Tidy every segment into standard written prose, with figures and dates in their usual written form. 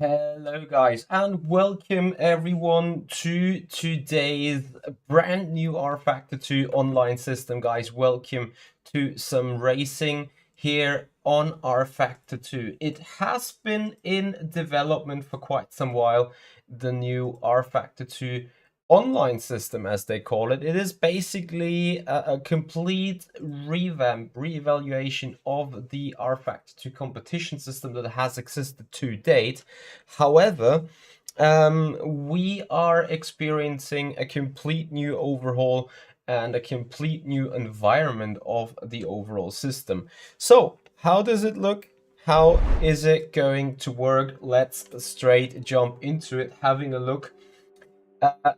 Hello guys and welcome everyone to today's brand new rFactor 2 online system. Guys, welcome to Simracing here on rFactor 2. It has been in development for quite some while, the new rFactor 2 online system, as they call it. It is basically a complete reevaluation of the rFactor 2 competition system that has existed to date. However, we are experiencing a complete new overhaul and a complete new environment of the overall system. So, how does it look? How is it going to work? Let's straight jump into it, having a look.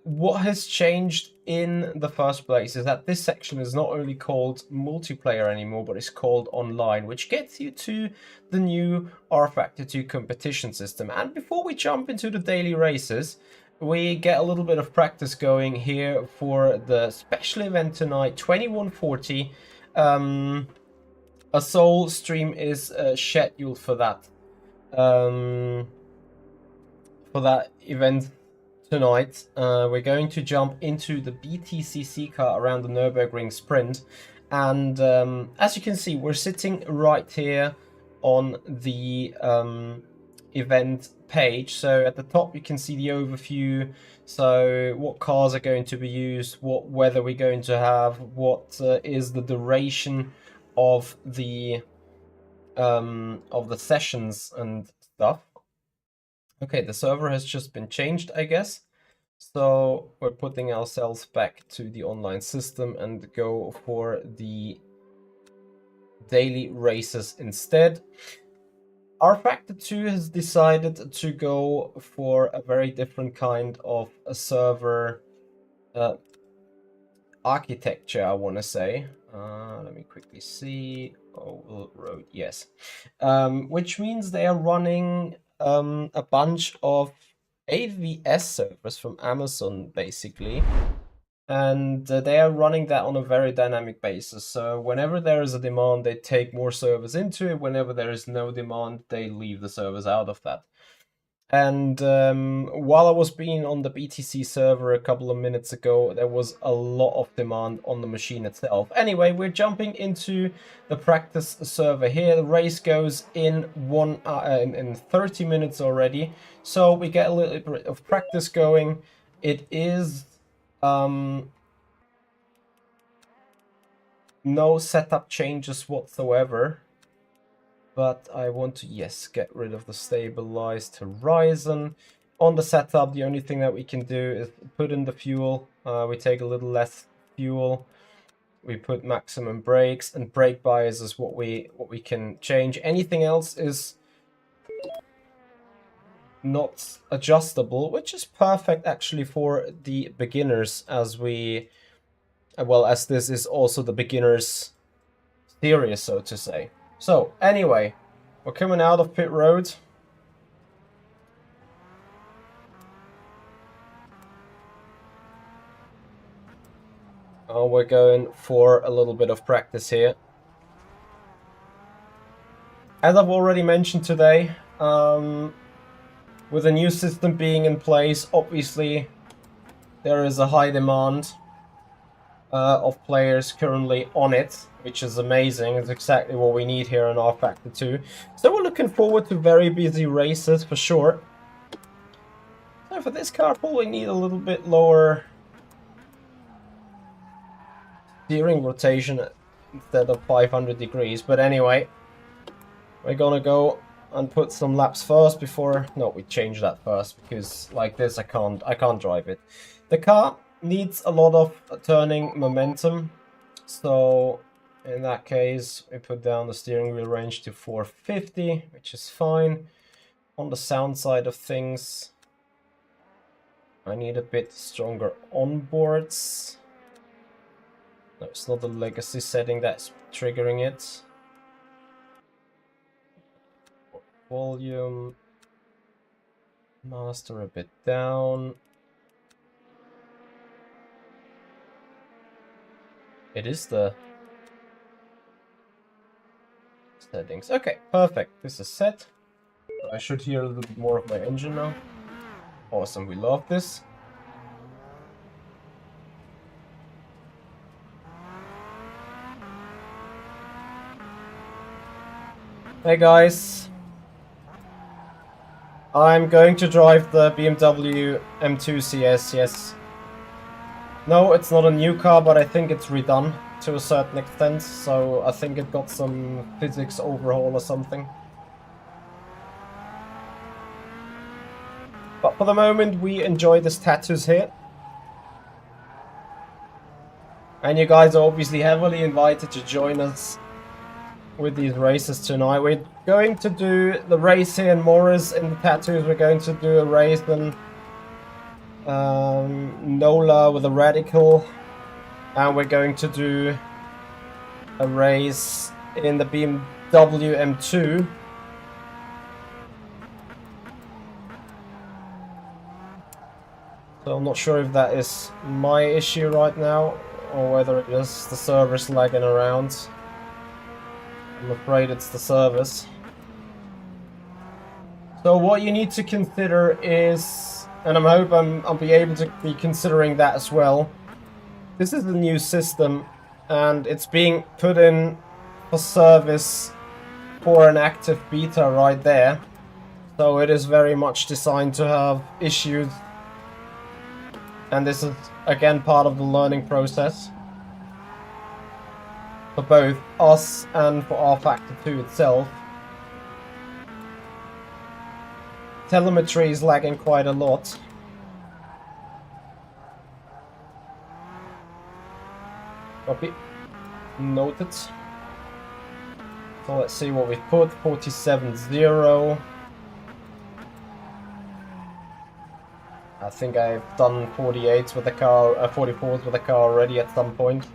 What has changed in the first place is that this section is not only called multiplayer anymore, but it's called online, which gets you to the new rFactor 2 competition system. And before we jump into the daily races, we get a little bit of practice going here for the special event tonight, 2140. A soul stream is scheduled for that event tonight. We're going to jump into the BTCC car around the Nürburgring Sprint, and as you can see, we're sitting right here on the event page. So at the top you can see the overview, so what cars are going to be used, what weather we're going to have, what is the duration of the sessions and stuff. Okay, the server has just been changed, I guess. So we're putting ourselves back to the online system and go for the daily races instead. rFactor 2 has decided to go for a very different kind of a server architecture, I want to say. Let me quickly see. Oh, road, yes. Which means they are running a bunch of AVS servers from Amazon, basically. And they are running that on a very dynamic basis. So whenever there is a demand, they take more servers into it. Whenever there is no demand, they leave the servers out of that. And while I was being on the BTC server a couple of minutes ago, there was a lot of demand on the machine itself. Anyway, we're jumping into the practice server here. The race goes in in 30 minutes already, so we get a little bit of practice going. It is no setup changes whatsoever. But I want to, yes, get rid of the stabilized horizon. On the setup, the only thing that we can do is put in the fuel. We take a little less fuel. We put maximum brakes, and brake bias is what we can change. Anything else is not adjustable, which is perfect actually for the beginners, as we, well, as this is also the beginners series, so to say. So anyway, we're coming out of pit road. Oh, we're going for a little bit of practice here. As I've already mentioned today, with the new system being in place, obviously there is a high demand of players currently on it, which is amazing. It's exactly what we need here in rFactor 2. So we're looking forward to very busy races for sure. So for this car, probably need a little bit lower steering rotation instead of 500 degrees. But anyway, we're gonna go and put some laps first before... No, we change that first, because like this I can't drive it. The car needs a lot of turning momentum, so in that case we put down the steering wheel range to 450, which is fine. On the sound side of things, I need a bit stronger onboards. No, it's not the legacy setting that's triggering it. Volume, master a bit down. It is the settings. Okay, perfect. This is set. I should hear a little bit more of my engine now. Awesome, we love this. Hey guys, I'm going to drive the BMW M2 CS, yes. No, it's not a new car, but I think it's redone to a certain extent, so I think it got some physics overhaul or something. But for the moment, we enjoy this Tatuus here. And you guys are obviously heavily invited to join us with these races tonight. We're going to do the race here in Morris in the Tatuus. We're going to do a race in Nola with a Radical. And we're going to do a race in the BMW M2. So I'm not sure if that is my issue right now, or whether it is the server's lagging around. I'm afraid it's the service. So what you need to consider is, and I hope I'll be able to be considering that as well. This is the new system, and it's being put in for service for an active beta right there. So it is very much designed to have issues. And this is, again, part of the learning process for both us and for rFactor 2 itself. Telemetry is lagging quite a lot. Copy. Noted. So let's see what we've put. 47.0. I think I've done 48s with the car, 44s with the car already at some point.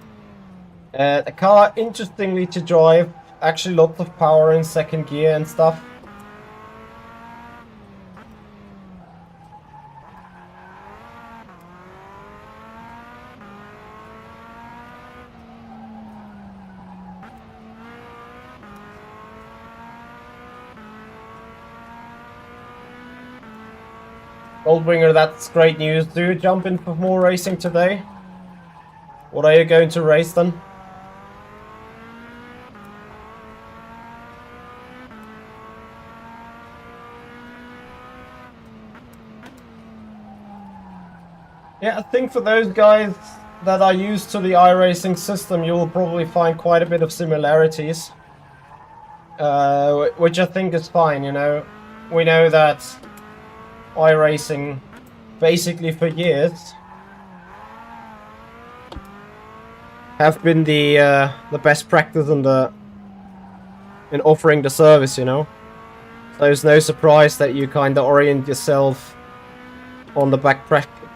The car, interestingly to drive, actually lots of power in second gear and stuff. Goldwinger, that's great news. Do you jump in for more racing today? What are you going to race then? Yeah, I think for those guys that are used to the iRacing system, you will probably find quite a bit of similarities. Which I think is fine, you know. We know that iRacing basically for years have been the best practice in offering the service, you know. So it's no surprise that you kind of orient yourself on the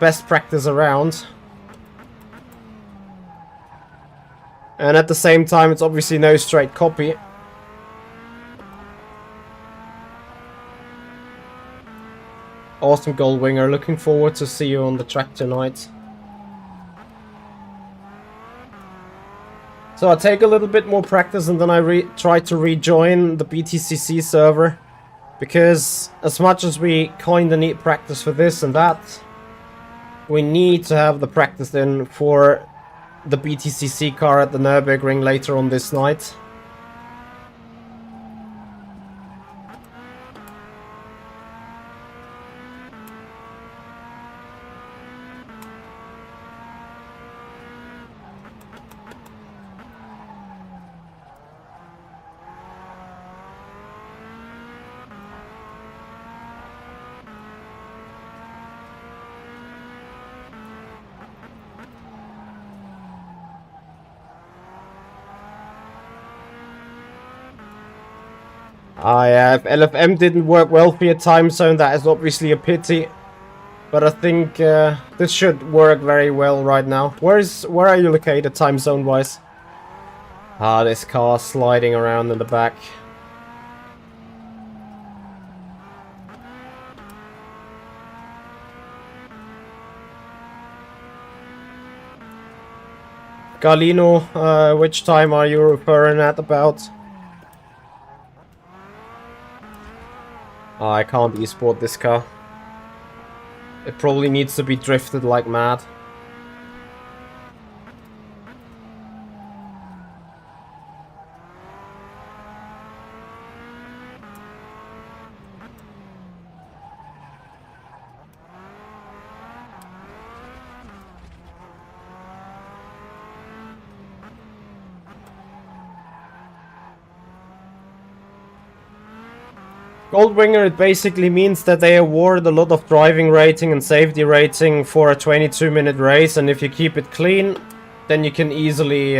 best practice around. And at the same time, it's obviously no straight copy. Awesome, Goldwinger. Looking forward to see you on the track tonight. So I take a little bit more practice and then I try to rejoin the BTCC server. Because as much as we kinda need practice for this and that, we need to have the practice in for the BTCC car at the Nürburgring later on this night. If LFM didn't work well for your time zone, that is obviously a pity. But I think this should work very well right now. Where are you located time zone wise? Ah, this car sliding around in the back. Galino, which time are you referring at about? Oh, I can't esport this car. It probably needs to be drifted like mad. Goldwinger, it basically means that they award a lot of driving rating and safety rating for a 22-minute race, and if you keep it clean, then you can easily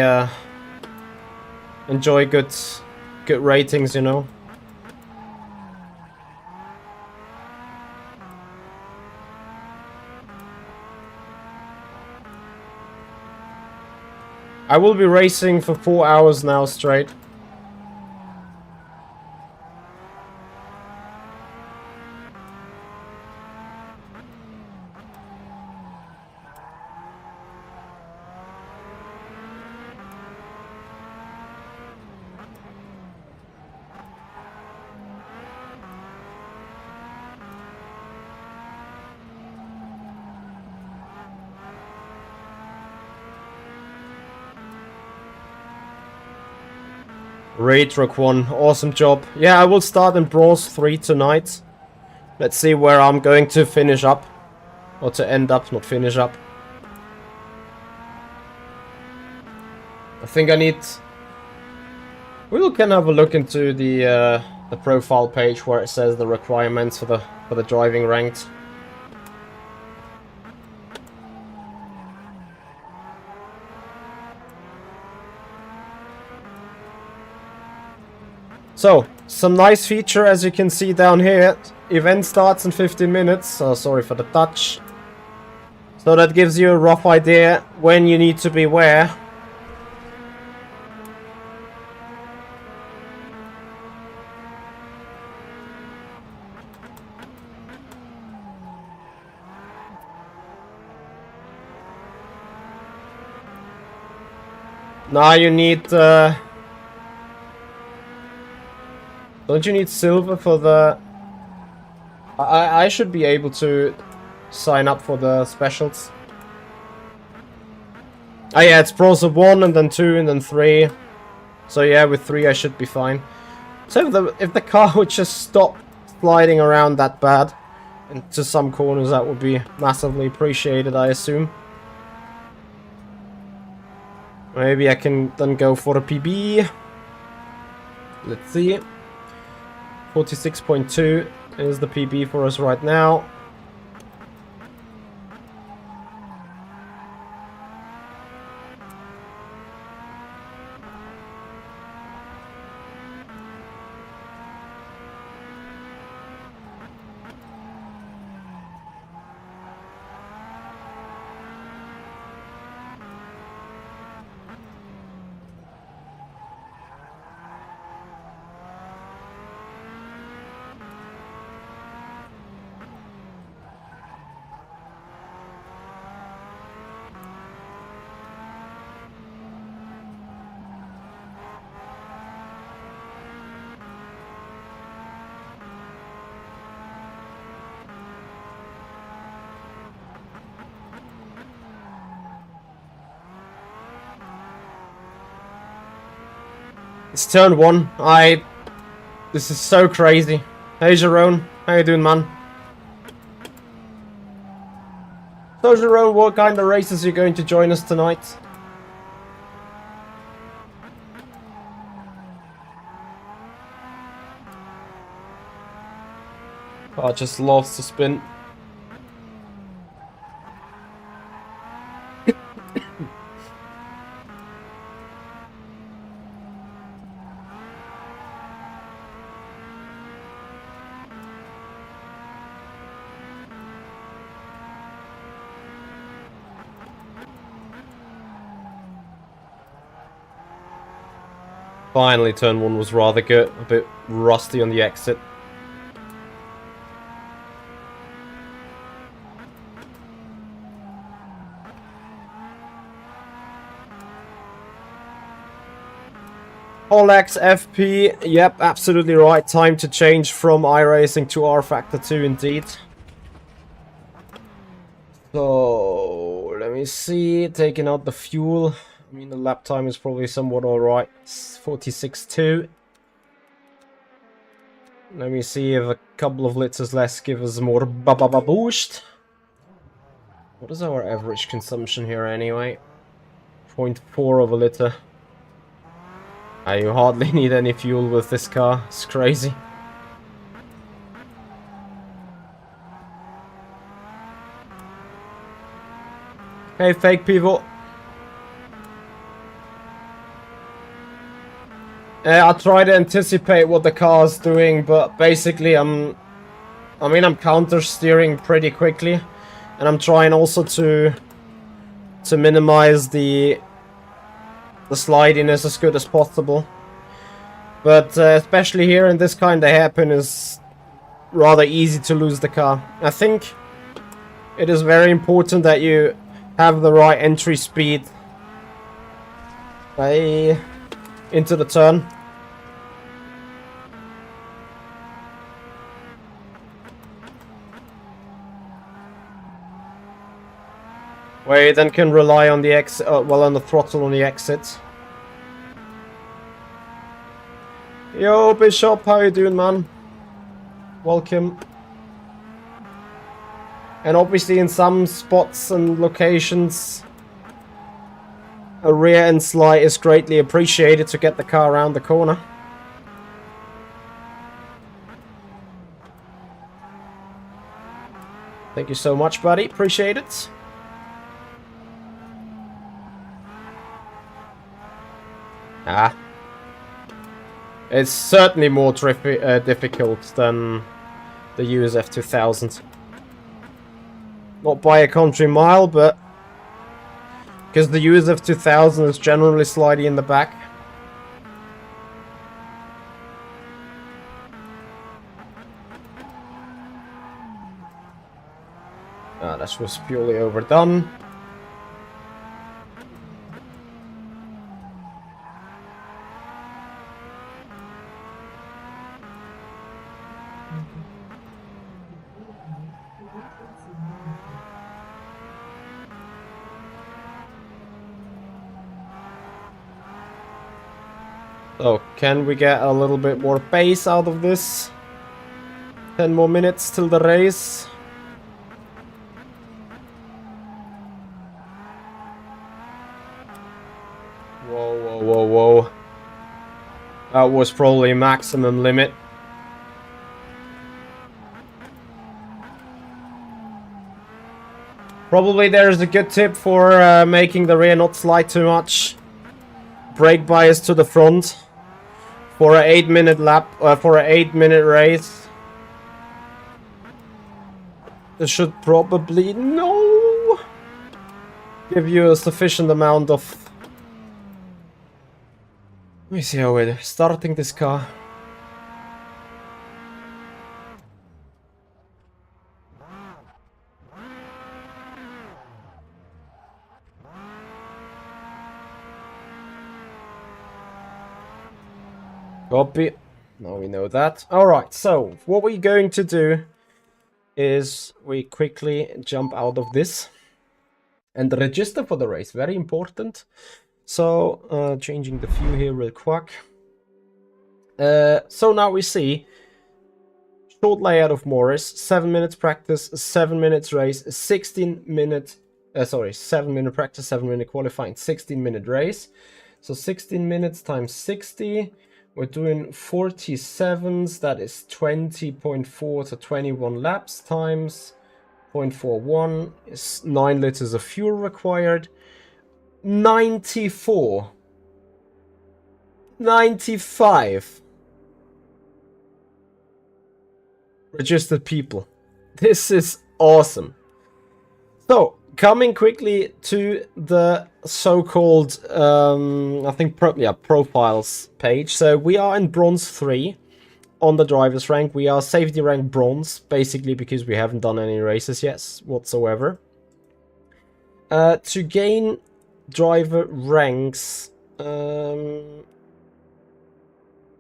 enjoy good ratings, you know. I will be racing for 4 hours now straight. Truck 1, awesome job. Yeah, I will start in Bronze 3 tonight. Let's see where I'm going to finish up. Or to end up, not finish up. I think I need... We can have a look into the profile page where it says the requirements for the driving ranked. So, some nice feature as you can see down here. Event starts in 15 minutes. Oh, sorry for the touch. So that gives you a rough idea when you need to be where. Now you need... Don't you need silver for the... I should be able to sign up for the specials. Oh yeah, it's Bronze 1 and then 2 and then 3. So yeah, with 3 I should be fine. So if the car would just stop sliding around that bad into some corners, that would be massively appreciated, I assume. Maybe I can then go for a PB. Let's see. 46.2 is the PB for us right now. It's turn 1. This is so crazy. Hey Jerome, how you doing, man? So Jerome, what kind of races are you going to join us tonight? Oh, just loves to spin. Finally, turn 1 was rather good. A bit rusty on the exit. Olex FP, yep, absolutely right. Time to change from iRacing to rFactor 2 indeed. So, let me see, taking out the fuel. I mean, the lap time is probably somewhat alright. 46.2. Let me see if a couple of liters less give us more boost. What is our average consumption here anyway? 0.4 of a liter. You hardly need any fuel with this car. It's crazy. Hey, fake people. I try to anticipate what the car's doing, but basically I'm counter steering pretty quickly, and I'm trying also to minimize the slidiness as good as possible. But especially here in this kind of hairpin is rather easy to lose the car. I think it is very important that you have the right entry speed into the turn. Where you then can rely on the on the throttle on the exit. Yo, Bishop, how you doing, man? Welcome. And obviously in some spots and locations, a rear end slide is greatly appreciated to get the car around the corner. Thank you so much, buddy. Appreciate it. It's certainly more difficult than the USF 2000. Not by a country mile, but because the USF 2000 is generally slidey in the back. That was purely overdone. So, can we get a little bit more pace out of this? 10 more minutes till the race. Whoa, whoa, whoa, whoa. That was probably maximum limit. Probably there's a good tip for making the rear not slide too much. Brake bias to the front. For an 8-minute lap, for an 8-minute race. This should probably give you a sufficient amount of. Let me see how we're starting this car. Copy. Now we know that. Alright, so what we're going to do is we quickly jump out of this and register for the race. Very important. So, changing the view here real quick. So now we see short layout of Morris, 7 minutes practice, 7 minutes race, 7 minute practice, 7 minute qualifying, 16-minute race. So 16 minutes times 60. We're doing 47s, that is 20.4 to 21 laps times 0.41 is 9 liters of fuel required. 95 registered people. This is awesome. So, coming quickly to the so-called, I think, profiles page. So we are in bronze 3 on the driver's rank. We are safety rank bronze, basically because we haven't done any races yet whatsoever. To gain driver ranks,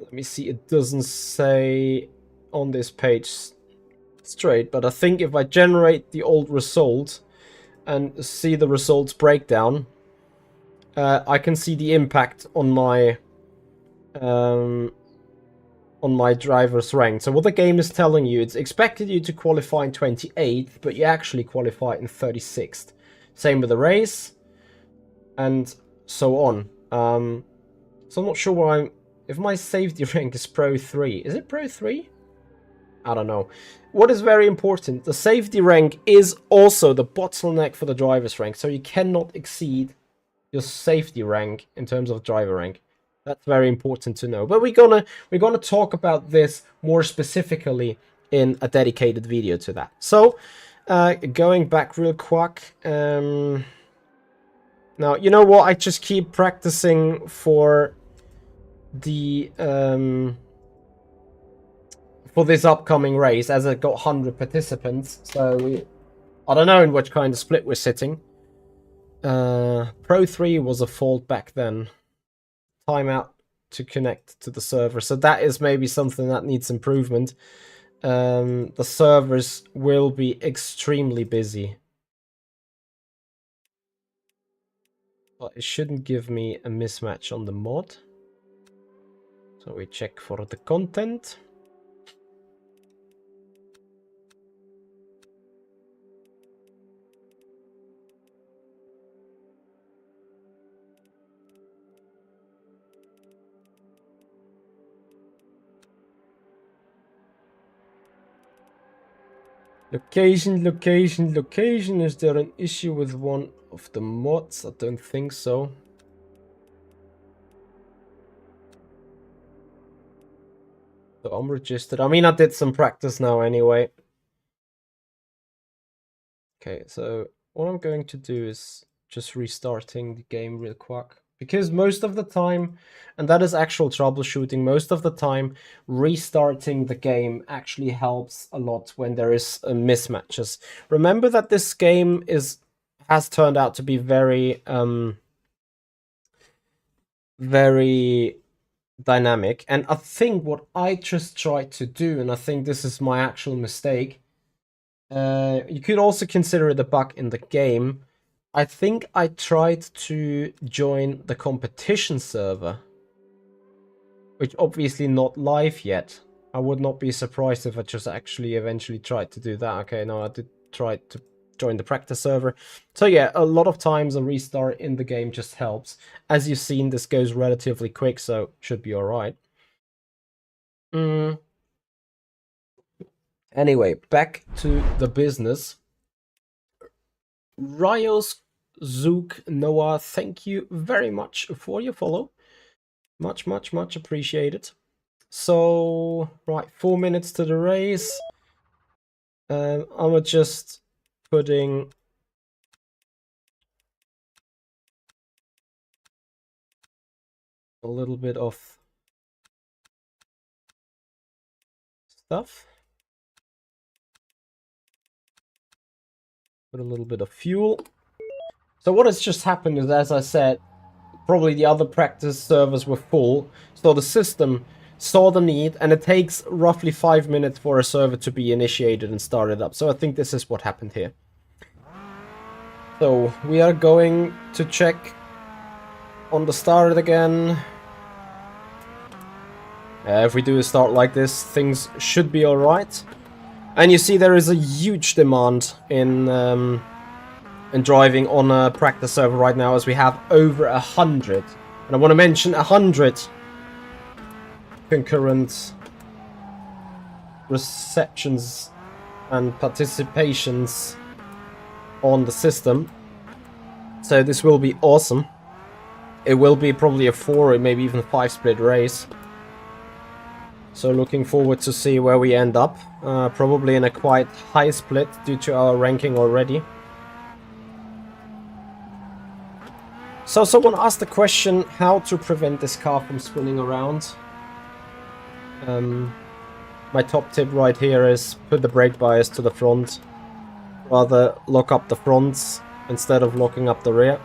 Let me see, it doesn't say on this page straight, but I think if I generate the old result and see the results breakdown, I can see the impact on my driver's rank. So what the game is telling you, it's expected you to qualify in 28th, but you actually qualify in 36th. Same with the race, and so on. So I'm not sure why if my safety rank is Pro 3. Is it Pro 3? I don't know. What is very important, the safety rank is also the bottleneck for the driver's rank, so you cannot exceed your safety rank in terms of driver rank. That's very important to know. But we're gonna talk about this more specifically in a dedicated video to that. So, going back real quick. Now, you know what? I just keep practicing for the for this upcoming race, as it got 100 participants. So I don't know in which kind of split we're sitting. Pro 3 was a fault back then. Timeout to connect to the server. So that is maybe something that needs improvement. The servers will be extremely busy. But it shouldn't give me a mismatch on the mod. So we check for the content. Location. Is there an issue with one of the mods? I don't think so. So I'm registered. I mean, I did some practice now anyway. Okay, so what I'm going to do is just restarting the game real quick. Because most of the time, and that is actual troubleshooting, most of the time restarting the game actually helps a lot when there is mismatches. Remember that this game has turned out to be very very dynamic. And I think what I just tried to do, and I think this is my actual mistake, you could also consider it a bug in the game. I think I tried to join the competition server, which obviously not live yet. I would not be surprised if I just actually eventually tried to do that. Okay, no, I did try to join the practice server. So yeah, a lot of times a restart in the game just helps. As you've seen, this goes relatively quick, so should be alright. Anyway, back to the business. Rios Zook Noah, thank you very much for your follow. Much appreciated. So, right, 4 minutes to the race. I'm just putting a little bit of stuff. Put a little bit of fuel. So what has just happened is, as I said, probably the other practice servers were full, so the system saw the need, and it takes roughly 5 minutes for a server to be initiated and started up. So I think this is what happened here. So we are going to check on the start again. If we do a start like this, things should be alright. And you see there is a huge demand in driving on a practice server right now, as we have over 100. And I want to mention 100 concurrent receptions and participations on the system. So this will be awesome. It will be probably a 4 or maybe even 5 split race. So looking forward to see where we end up. Probably in a quite high split due to our ranking already. So someone asked the question how to prevent this car from spinning around. My top tip right here is put the brake bias to the front. Rather lock up the fronts instead of locking up the rear.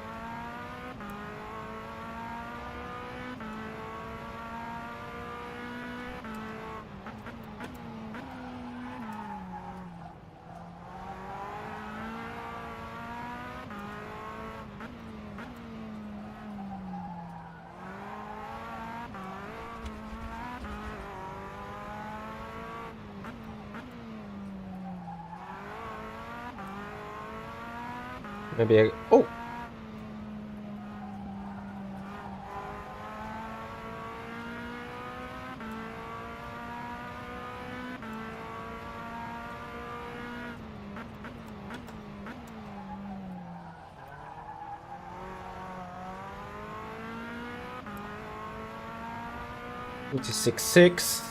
Maybe I... Oh! .6.6.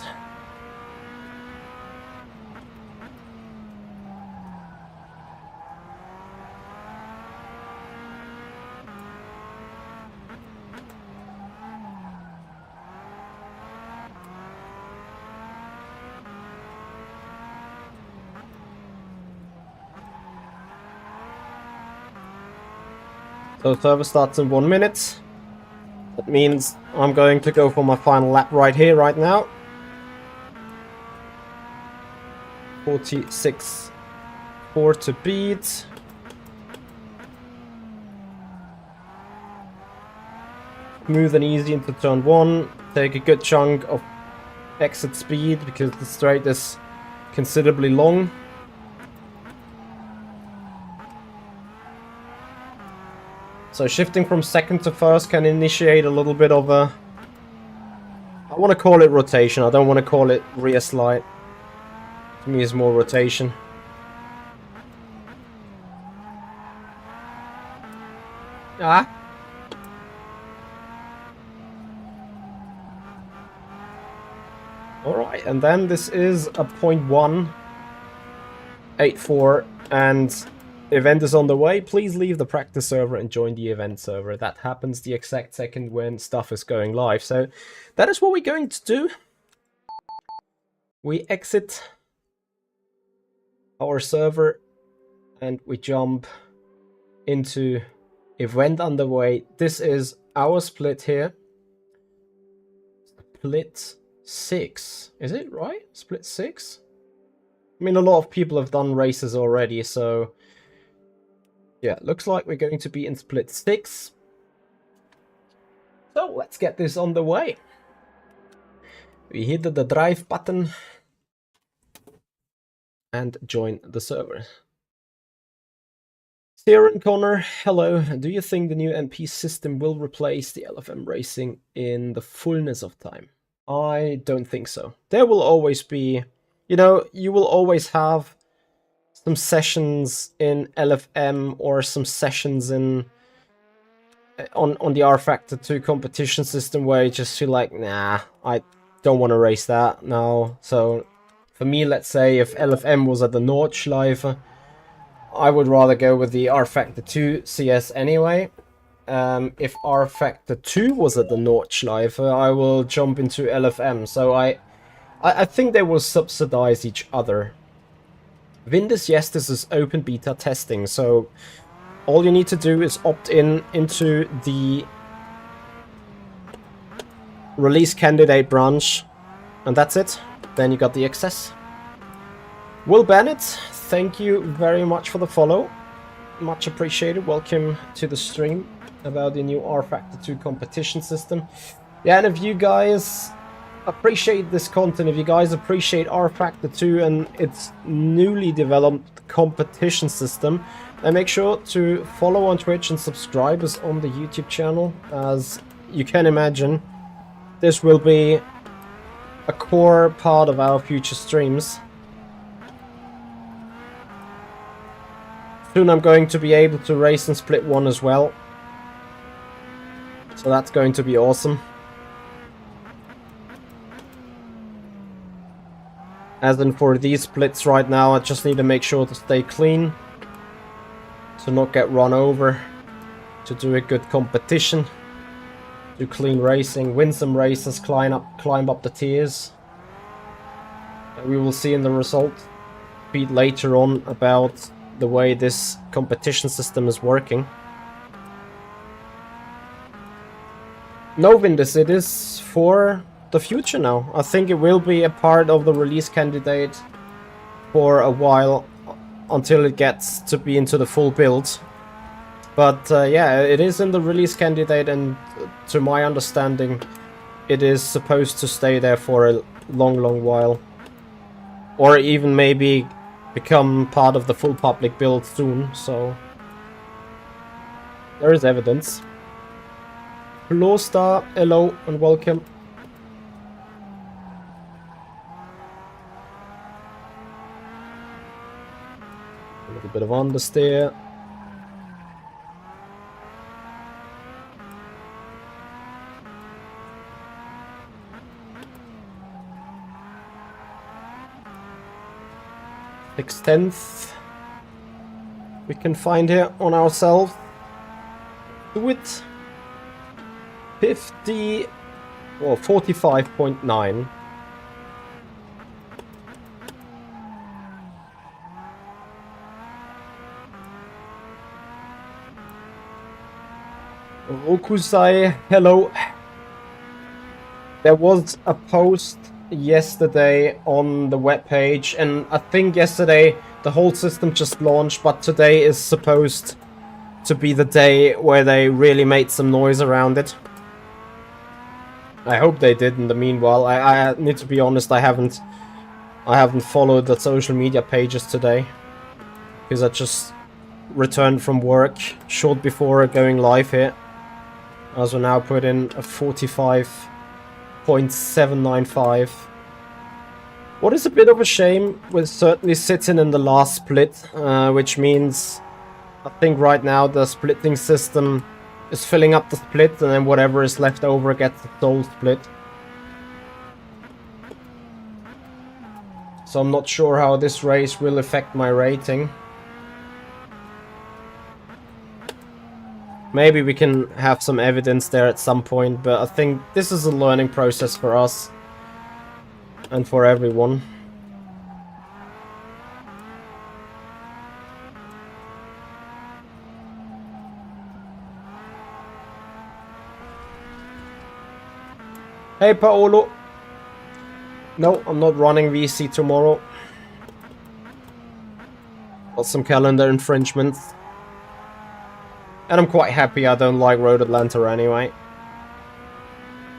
So server starts in 1 minute. That means I'm going to go for my final lap right here, right now. 46.4 to beat. Smooth and easy into turn 1. Take a good chunk of exit speed because the straight is considerably long. So shifting from second to first can initiate a little bit of a... I want to call it rotation, I don't want to call it rear slide. To me it's more rotation. Ah! Alright, and then this is a 0.184 and... Event is on the way. Please leave the practice server and join the event server. That happens the exact second when stuff is going live. So that is what we're going to do. We exit our server and we jump into event underway. This is our split here. Split 6. Is it right? Split 6? I mean, a lot of people have done races already, so... Yeah, looks like we're going to be in split 6. So let's get this on the way. We hit the drive button and join the server. Steering Connor, hello. Do you think the new MP system will replace the LFM racing in the fullness of time? I don't think so. There will always be, you know, you will always have some sessions in LFM or some sessions in on the rFactor 2 competition system where you just feel like, nah, I don't want to race that now. So for me, let's say if LFM was at the Nordschleife, I would rather go with the rFactor 2 CS anyway. If rFactor 2 was at the Nordschleife, I will jump into LFM. So I think they will subsidize each other. Windows, yes, this is open beta testing, so all you need to do is opt into the release candidate branch, and that's it. Then you got the access. Will Bennett, thank you very much for the follow. Much appreciated. Welcome to the stream about the new rFactor 2 competition system. Yeah, and if you guys appreciate this content, if you guys appreciate rFactor 2 and its newly developed competition system, then make sure to follow on Twitch and subscribe us on the YouTube channel. As you can imagine, this will be a core part of our future streams. Soon I'm going to be able to race in Split 1 as well, so that's going to be awesome. As in for these splits right now, I just need to make sure to stay clean, to not get run over, to do a good competition, do clean racing, win some races, climb up the tiers. And we will see in the result feed later on about the way this competition system is working. No, Vindus, it is for the future now. I think it will be a part of the release candidate for a while until it gets to be into the full build. But yeah, it is in the release candidate, and to my understanding it is supposed to stay there for a long while, or even maybe become part of the full public build soon. So There is evidence. Hello, Star. Hello and welcome. A little bit of understeer. Six tenths we can find here on ourselves. Do it. 50 or 45.9. Rokusai, hello. There was a post yesterday on the webpage, and I think yesterday the whole system just launched, but today is supposed to be the day where they really made some noise around it. I hope they did in the meanwhile. I need to be honest, I haven't followed the social media pages today, because I just returned from work short before going live here. As we now put in a 45.795. What is a bit of a shame, we're certainly sitting in the last split, which means I think right now the splitting system is filling up the split, and then whatever is left over gets the sole split. So I'm not sure how this race will affect my rating. Maybe we can have some evidence there at some point, but I think this is a learning process for us and for everyone. Hey Paolo! No, I'm not running VC tomorrow. Got some calendar infringements. And I'm quite happy I don't like Road Atlanta anyway.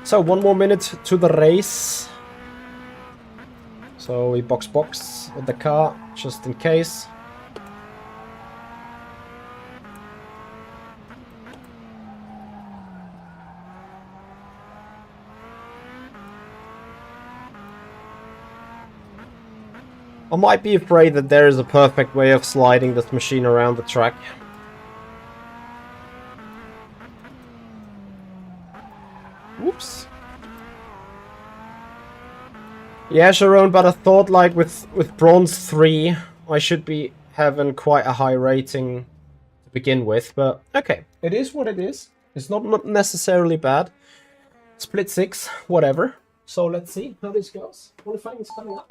So 1 more minute to the race. So we box with the car, just in case. I might be afraid that there is a perfect way of sliding this machine around the track. Whoops. Yeah, Sharon, but I thought like with Bronze 3, I should be having quite a high rating to begin with, but okay. It is what it is. It's not necessarily bad. Split 6, whatever. So let's see how this goes. Qualifying is coming up.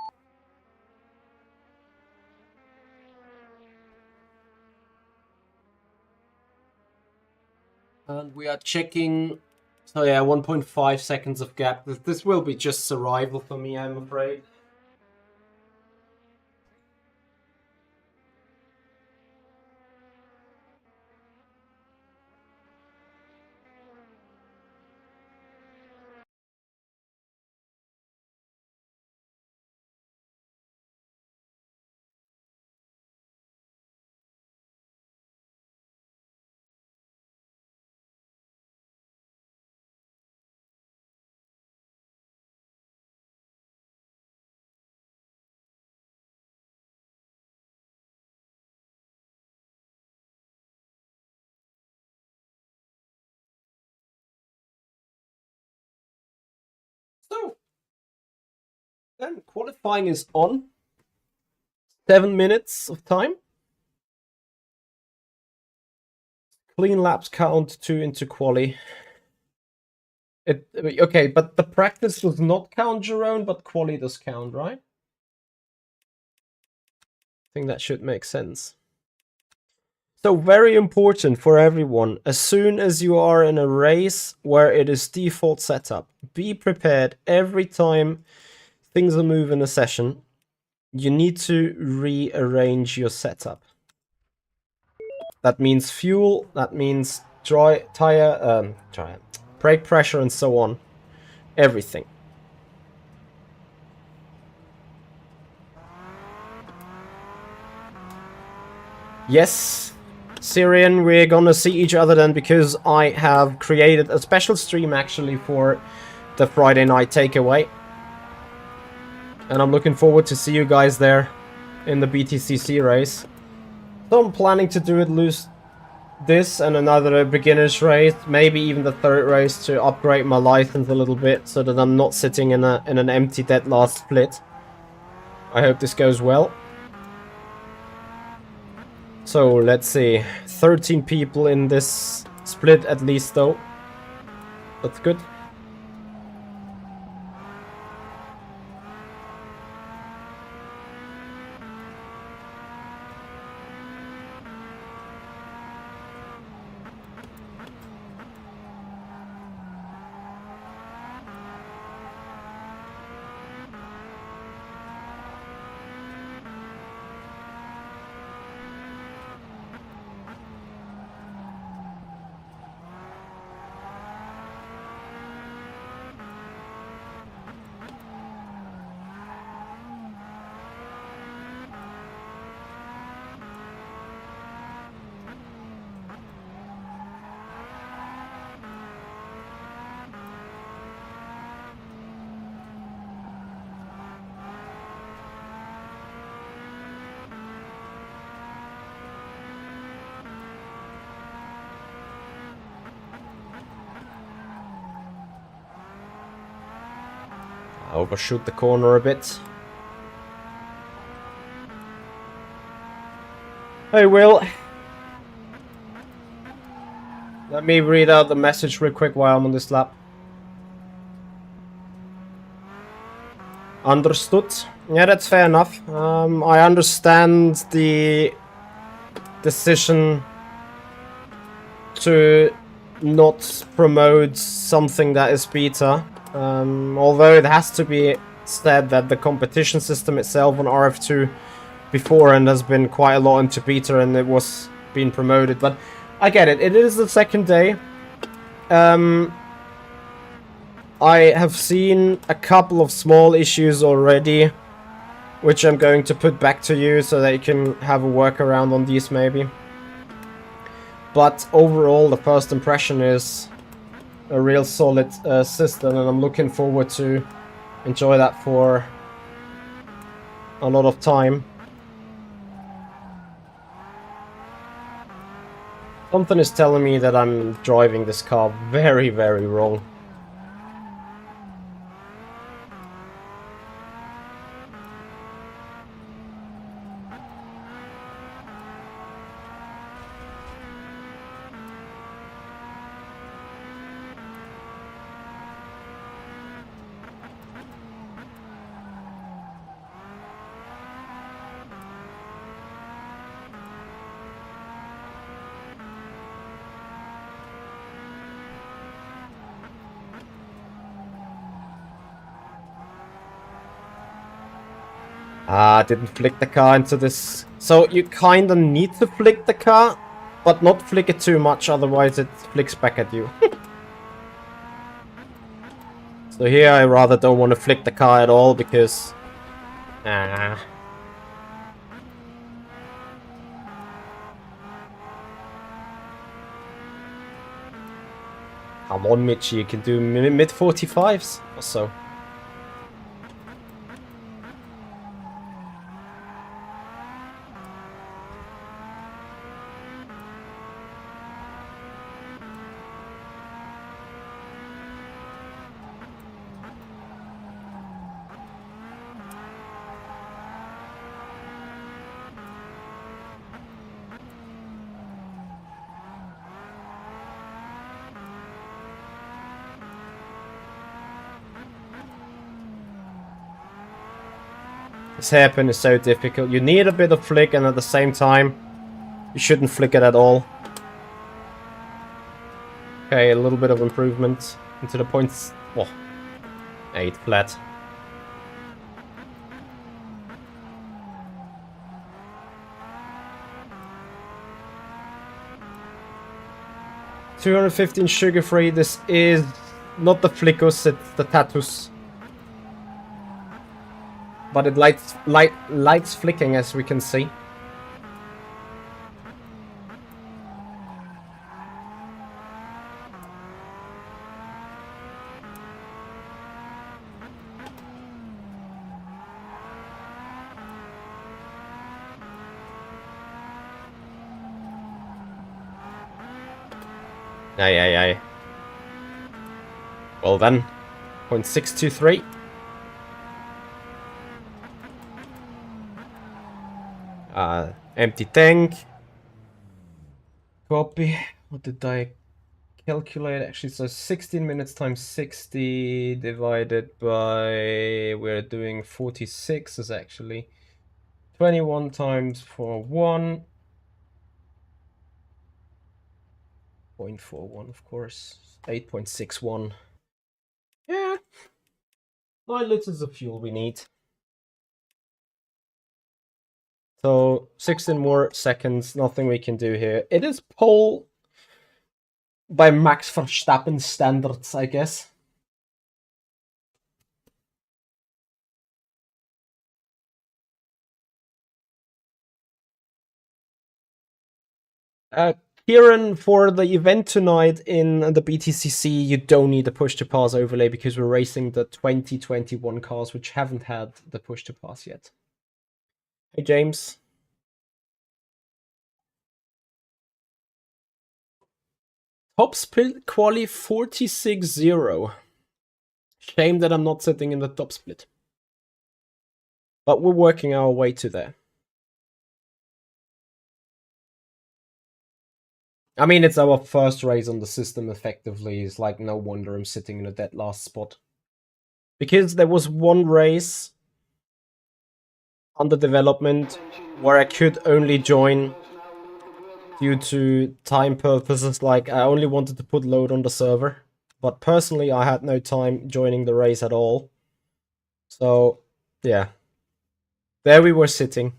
And we are checking. So yeah, 1.5 seconds of gap. This will be just survival for me, I'm afraid. So, then qualifying is on. 7 minutes of time. Clean laps count 2 into quali. Okay, but the practice does not count, Jerome, but quali does count, right? I think that should make sense. So very important for everyone, as soon as you are in a race where it is default setup, be prepared every time things are moving in a session. You need to rearrange your setup. That means fuel, that means tire, brake pressure and so on. Everything. Yes, Syrian, we're gonna see each other then, because I have created a special stream actually for the Friday night takeaway. And I'm looking forward to see you guys there in the BTCC race. So I'm planning to do at least this and another beginner's race, maybe even the third race, to upgrade my license a little bit so that I'm not sitting in an empty dead last split. I hope this goes well. So let's see, 13 people in this split at least though. That's good. Overshoot the corner a bit. Hey Will, let me read out the message real quick while I'm on this lap. Understood. Yeah, that's fair enough. I understand the decision to not promote something that is beta. Although it has to be said that the competition system itself on RF2 beforehand has been quite a lot into beta and it was being promoted, but I get it. It is the second day. I have seen a couple of small issues already, which I'm going to put back to you so that you can have a workaround on these maybe. But overall, the first impression is a real solid system, and I'm looking forward to enjoy that for a lot of time. Something is telling me that I'm driving this car very, very wrong. Didn't flick the car into this. So you kinda need to flick the car, but not flick it too much, otherwise it flicks back at you. So here I rather don't want to flick the car at all, because... Come on, Mitch, you can do mid 45s or so. This hairpin is so difficult. You need a bit of flick, and at the same time, you shouldn't flick it at all. Okay, a little bit of improvement into the points. Oh, 8 flat. $215 sugar-free. This is not the Flickus, it's the Tatuus. But it lights flicking, as we can see. Aye, aye, aye. Well then, 0.623. Empty tank. Copy. What did I calculate? Actually, so 16 minutes times 60 divided by... We're doing 46 is actually 21 times for 1. 0.41, of course. 8.61. Yeah. 9 liters of fuel we need. So 16 more seconds, nothing we can do here. It is pole by Max Verstappen standards, I guess. Kieran, for the event tonight in the BTCC, you don't need the push-to-pass overlay because we're racing the 2021 cars, which haven't had the push-to-pass yet. Hey, James. Top split quali 46-0. Shame that I'm not sitting in the top split. But we're working our way to there. I mean, it's our first race on the system, effectively. It's like, no wonder I'm sitting in a dead last spot. Because there was one race under development where I could only join due to time purposes. Like, I only wanted to put load on the server. But personally, I had no time joining the race at all. So, yeah. There we were sitting.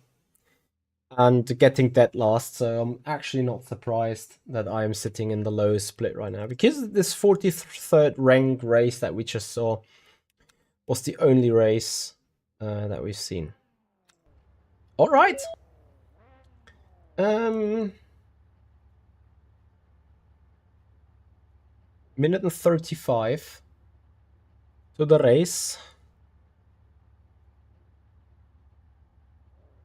And getting dead last, so I'm actually not surprised that I am sitting in the low split right now, because this 43rd ranked race that we just saw was the only race that we've seen. All right. Minute and 35 to the race.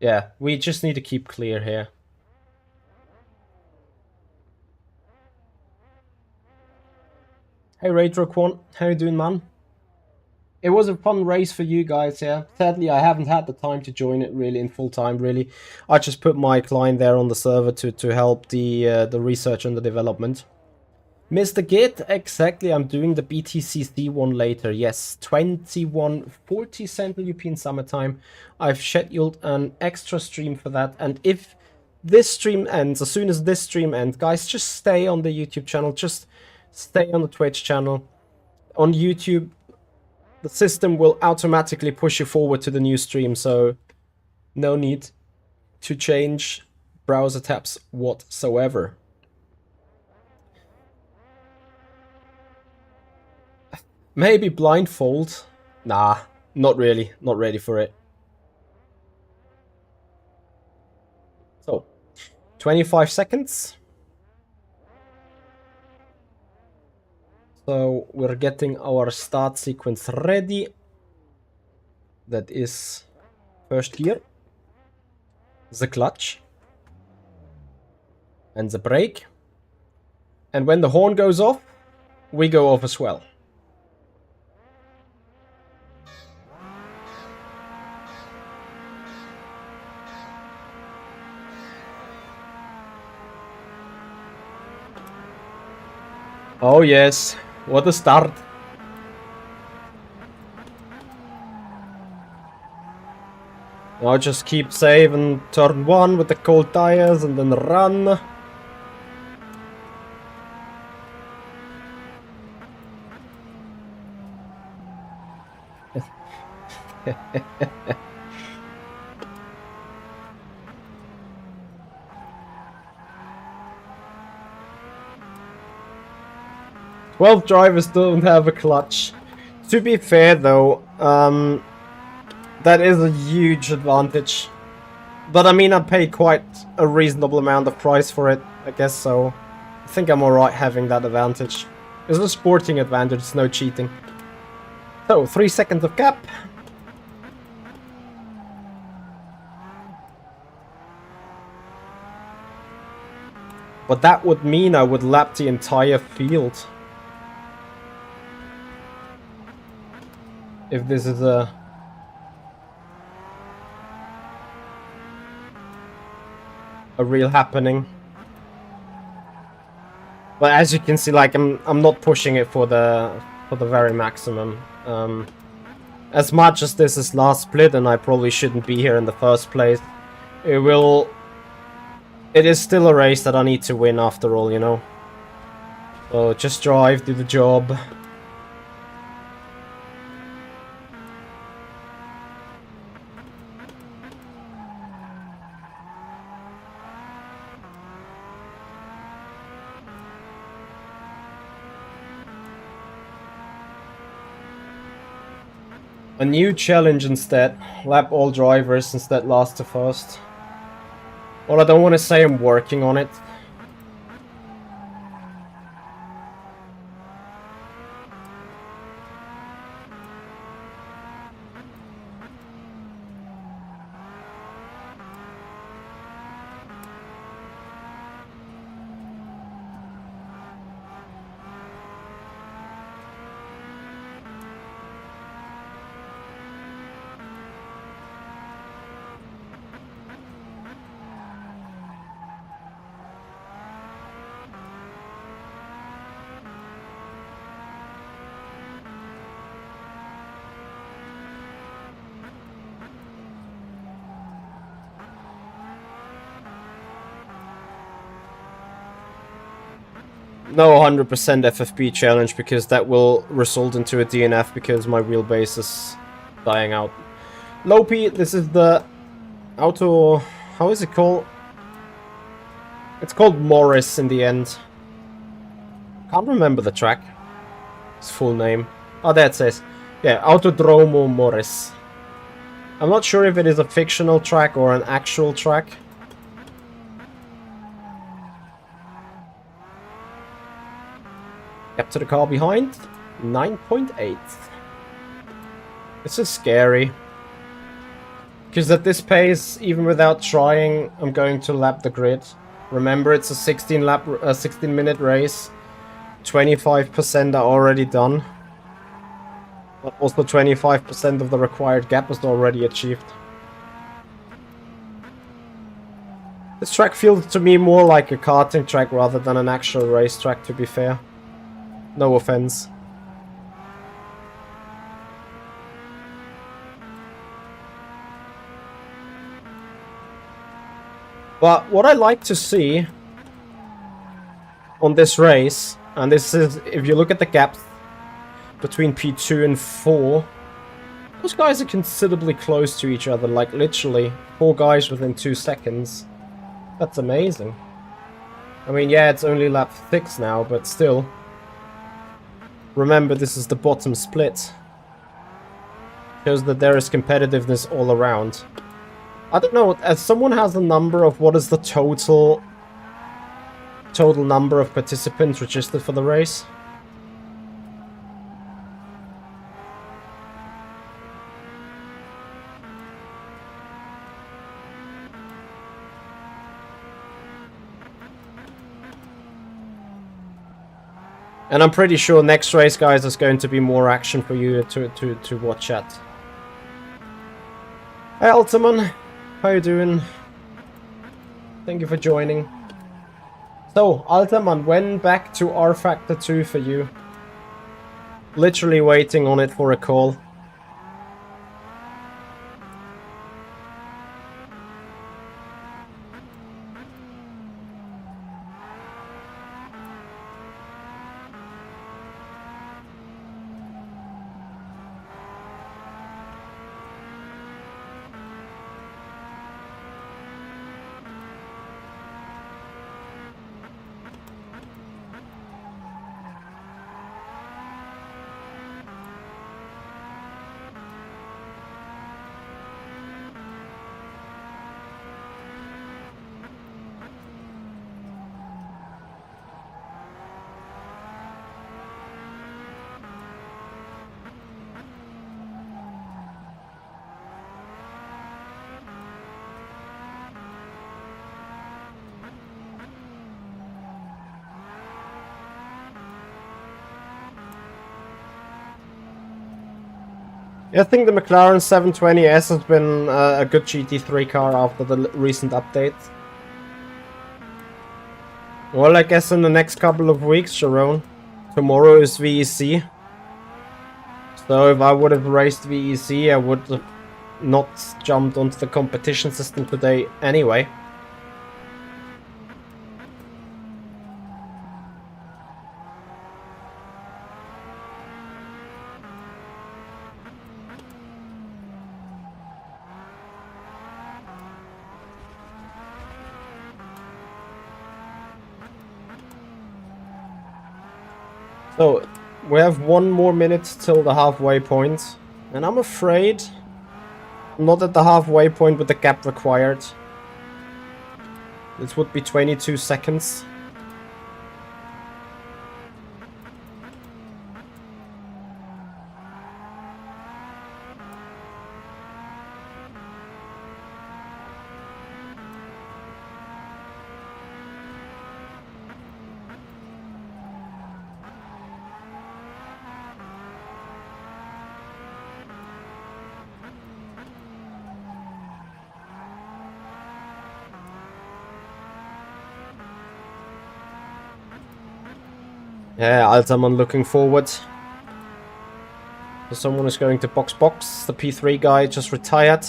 Yeah, we just need to keep clear here. Hey, Raydroquan, how you doing, man? It was a fun race for you guys, yeah. Sadly, I haven't had the time to join it really in full time, really. I just put my client there on the server to help the research and the development. Mr. Git, exactly, I'm doing the BTCC one later, yes. 21:40 Central European Summertime. I've scheduled an extra stream for that, and if this stream ends, as soon as this stream ends, guys, just stay on the YouTube channel, just stay on the Twitch channel. On YouTube, the system will automatically push you forward to the new stream, so no need to change browser tabs whatsoever. Maybe blindfold? Nah, not really. Not ready for it. So, 25 seconds. So, we're getting our start sequence ready. That is first gear, the clutch, and the brake. And when the horn goes off, we go off as well. Oh yes, what a start. Now just keep safe and turn 1 with the cold tires and then run. Well, drivers don't have a clutch. To be fair though, that is a huge advantage. But I mean, I paid quite a reasonable amount of price for it, I guess, so I think I'm alright having that advantage. It's a sporting advantage, it's no cheating. So, 3 seconds of gap. But that would mean I would lap the entire field. If this is a real happening. But as you can see, like I'm not pushing it for the very maximum. As much as this is last split and I probably shouldn't be here in the first place, it is still a race that I need to win after all, you know. So just drive, do the job. A new challenge instead. Lap all drivers instead last to first. Well, I don't want to say I'm working on it. No 100% FFP challenge, because that will result into a DNF because my wheelbase is dying out. Lopi, this is the auto... How is it called? It's called Morris in the end. Can't remember the track. Its full name. Oh, there it says. Yeah, Autodromo Morris. I'm not sure if it is a fictional track or an actual track. Up to the car behind. 9.8. This is scary. Because at this pace, even without trying, I'm going to lap the grid. Remember, it's a 16-minute race. 25% are already done. But also 25% of the required gap is already achieved. This track feels to me more like a karting track rather than an actual race track, to be fair. No offense. But what I like to see on this race, and this is, if you look at the gap between P2 and 4, those guys are considerably close to each other, like literally 4 guys within 2 seconds. That's amazing. I mean, yeah, it's only lap 6 now, but still. Remember, this is the bottom split. Shows that there is competitiveness all around. I don't know, as someone has a number of what is the total number of participants registered for the race? And I'm pretty sure next race, guys, is going to be more action for you to watch at. Hey, Altaman. How you doing? Thank you for joining. So, Altaman, when back to rFactor 2 for you? Literally waiting on it for a call. I think the McLaren 720S has been a good GT3 car after the recent update. Well, I guess in the next couple of weeks, Sharon. Tomorrow is VEC. So if I would have raced VEC, I would have not jumped onto the competition system today anyway. So, we have 1 more minute till the halfway point, and I'm afraid I'm not at the halfway point with the gap required. This would be 22 seconds. Yeah, Altaman looking forward. So someone is going to box. The P3 guy just retired.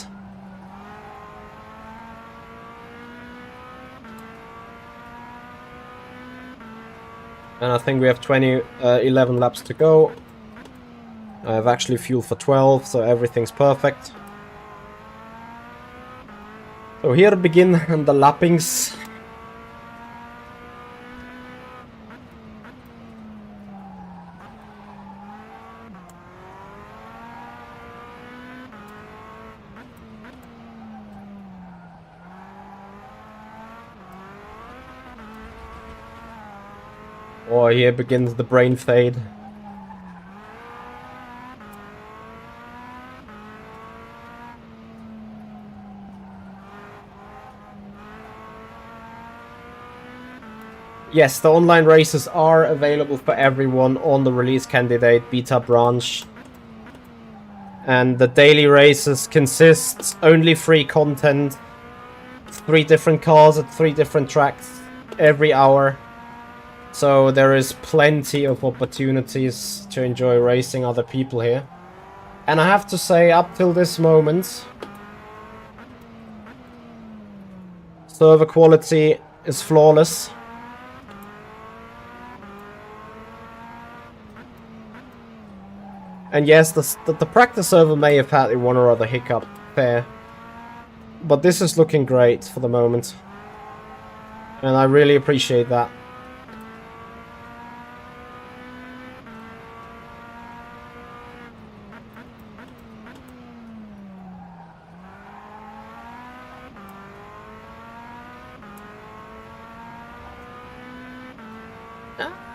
And I think we have 11 laps to go. I have actually fuel for 12, so everything's perfect. So here begin the lappings. Oh, here begins the brain fade. Yes, the online races are available for everyone on the release candidate beta branch. And the daily races consist only free content, 3 different cars at 3 different tracks every hour. So there is plenty of opportunities to enjoy racing other people here. And I have to say, up till this moment, server quality is flawless. And yes, the practice server may have had one or other hiccup there. But this is looking great for the moment. And I really appreciate that.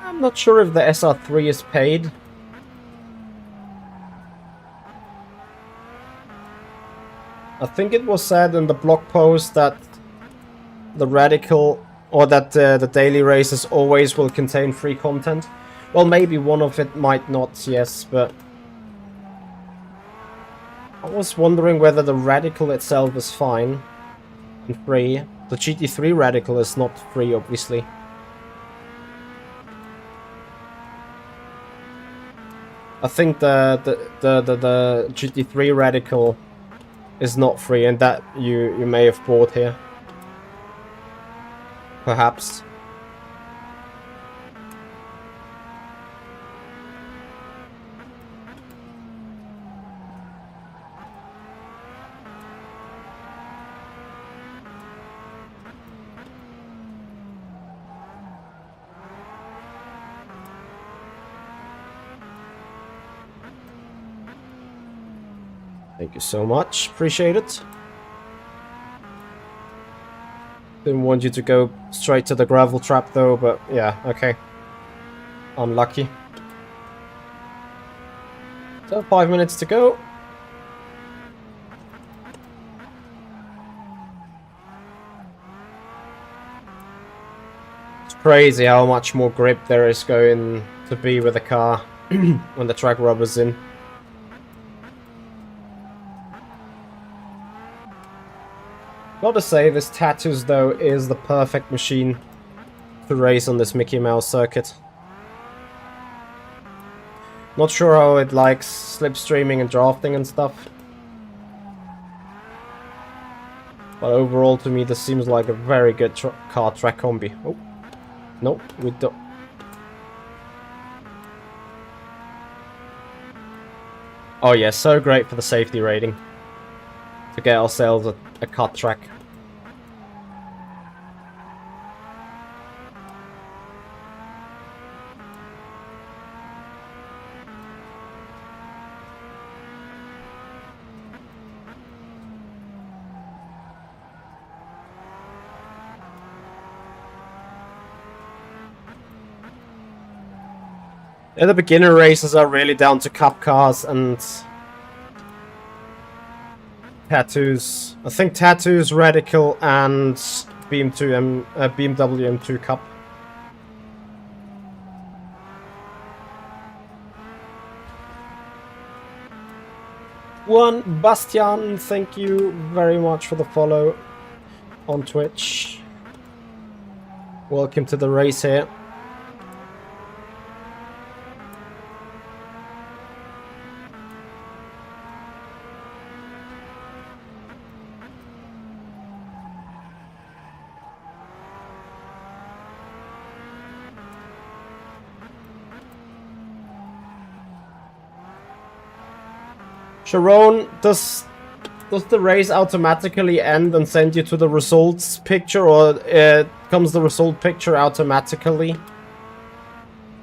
I'm not sure if the SR3 is paid. I think it was said in the blog post that the radical, or that the daily races always will contain free content. Well, maybe one of it might not, yes, but I was wondering whether the radical itself is fine and free. The GT3 radical is not free, obviously. I think the GT3 radical is not free, and that you may have bought here. Perhaps. Thank you so much. Appreciate it. Didn't want you to go straight to the gravel trap though, but yeah, okay. Unlucky. So 5 minutes to go. It's crazy how much more grip there is going to be with the car when the track rubber's in. Gotta say, this Tatuus though is the perfect machine to race on this Mickey Mouse circuit. Not sure how it likes slipstreaming and drafting and stuff. But overall, to me, this seems like a very good car track combi. Oh, no, we don't. Oh yeah, so great for the safety rating. To get ourselves a cut track. Yeah, the beginner races are really down to cup cars and Tatuus. I think Tatuus, Radical, and BMW M2 Cup. One Bastian, thank you very much for the follow on Twitch. Welcome to the race here. Sharon, does the race automatically end and send you to the results picture, or comes the result picture automatically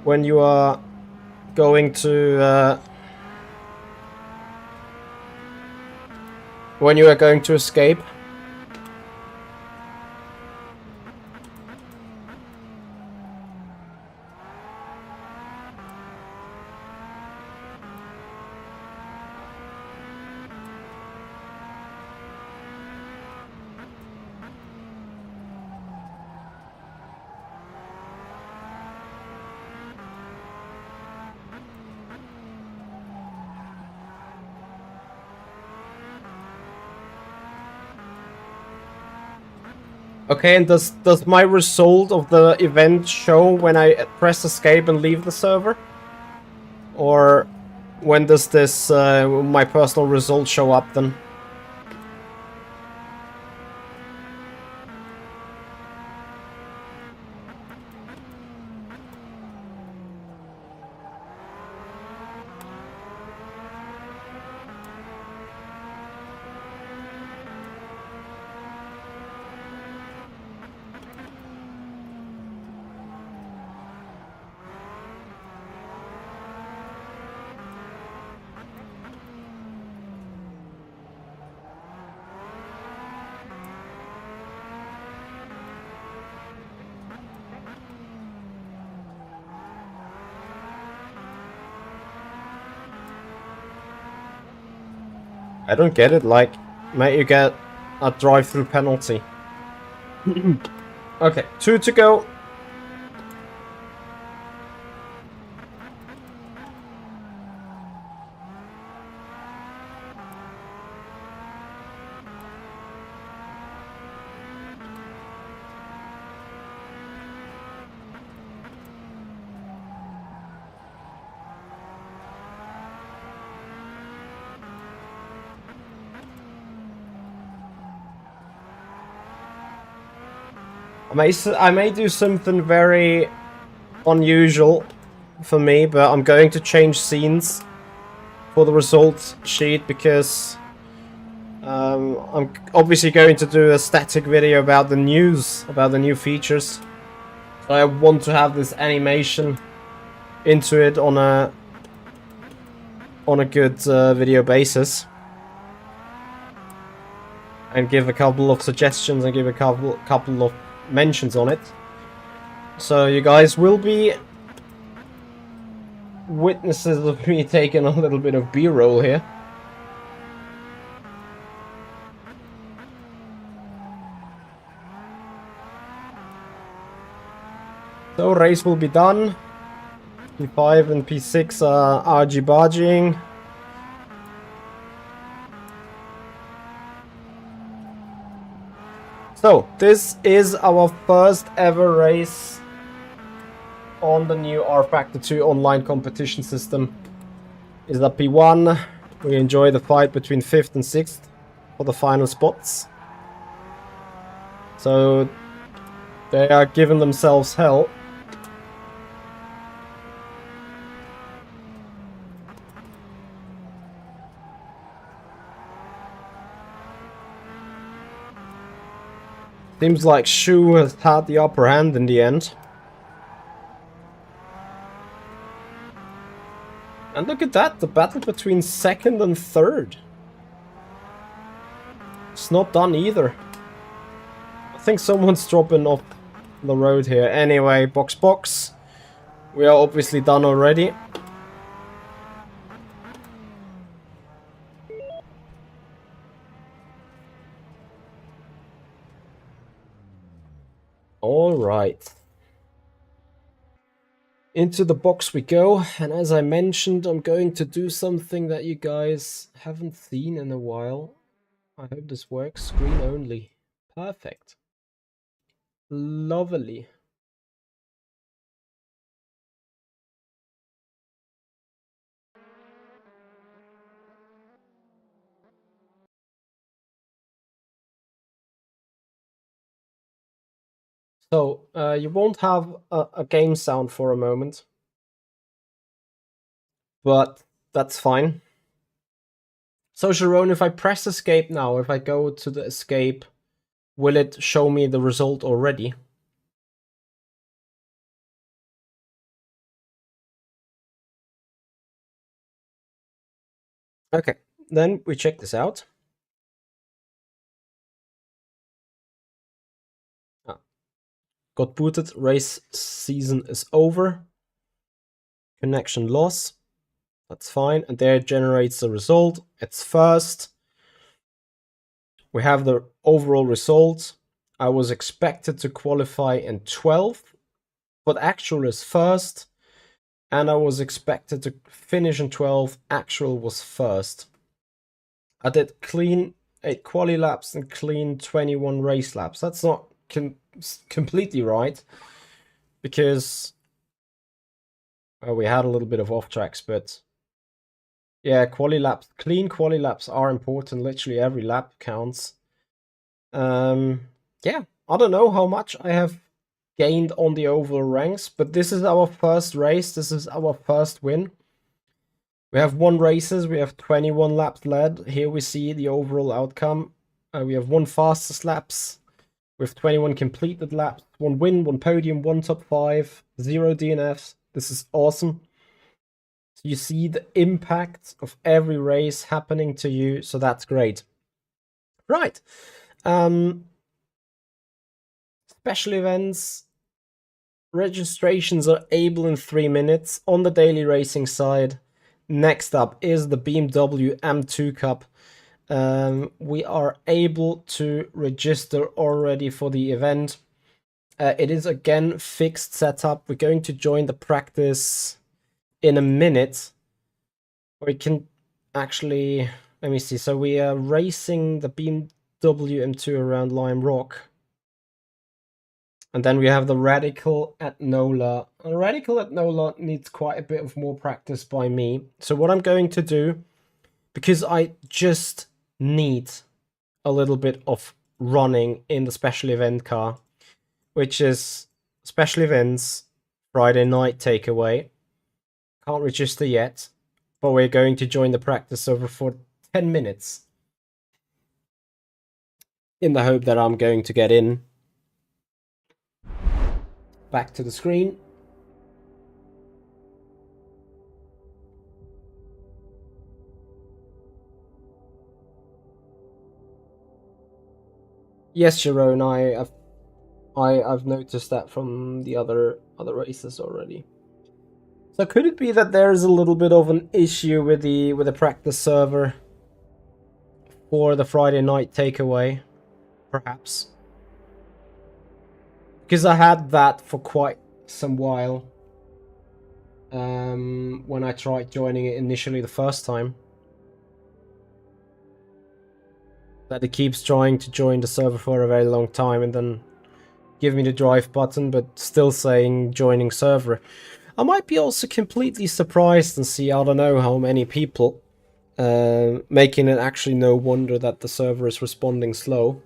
when you are going to escape? Okay, and does my result of the event show when I press escape and leave the server? Or when does this my personal result show up then? I don't get it, like, may you get a drive-through penalty. Okay, 2 to go. I may do something very unusual for me, but I'm going to change scenes for the results sheet because I'm obviously going to do a static video about the news, about the new features. So I want to have this animation into it on a good video basis. And give a couple of suggestions and give a couple of mentions on it. So you guys will be witnesses of me taking a little bit of B-roll here. So race will be done. P5 and P6 are argy-bargying. So, this is our first ever race on the new rFactor 2 online competition system. Is that P1? We enjoy the fight between 5th and 6th for the final spots. So, they are giving themselves hell. Seems like Shu has had the upper hand in the end. And look at that, the battle between 2nd and 3rd. It's not done either. I think someone's dropping off the road here. Anyway, box. We are obviously done already. Alright. Into the box we go, and as I mentioned, I'm going to do something that you guys haven't seen in a while. I hope this works. Screen only. Perfect. Lovely. So, you won't have a game sound for a moment. But that's fine. So, Sharon, if I press escape now, if I go to the escape, will it show me the result already? Okay, then we check this out. Got booted, race season is over. Connection loss. That's fine. And there it generates the result. It's first. We have the overall result. I was expected to qualify in 12th, but actual is first. And I was expected to finish in 12th. Actual was first. I did clean 8 quali laps and clean 21 race laps. That's not completely right, because we had a little bit of off tracks, but yeah, clean quali laps are important. Literally every lap counts. Yeah, I don't know how much I have gained on the overall ranks, but this is our first race. This is our first win. We have won races. We have 21 laps led. Here we see the overall outcome. We have 1 fastest laps with 21 completed laps, 1 win, 1 podium, 1 top 5, 0 DNFs. This is awesome. So you see the impact of every race happening to you, so that's great. Right. Special events. Registrations are able in 3 minutes on the daily racing side. Next up is the BMW M2 Cup. We are able to register already for the event. It is again fixed setup. We're going to join the practice in a minute. We can actually, let me see. So we are racing the BMW M2 around Lime Rock. And then we have the Radical at Nola. The Radical at Nola needs quite a bit of more practice by me. So what I'm going to do, because I just need a little bit of running in the special event car, which is special events, Friday night takeaway. Can't register yet, but we're going to join the practice server for 10 minutes in the hope that I'm going to get in. Back to the screen. Yes, Sharon, I've noticed that from the other races already. So could it be that there is a little bit of an issue with the practice server for the Friday night takeaway, perhaps? Because I had that for quite some while when I tried joining it initially the first time. that it keeps trying to join the server for a very long time and then give me the drive button, but still saying joining server. I might be also completely surprised and see, I don't know how many people, making it actually no wonder that the server is responding slow.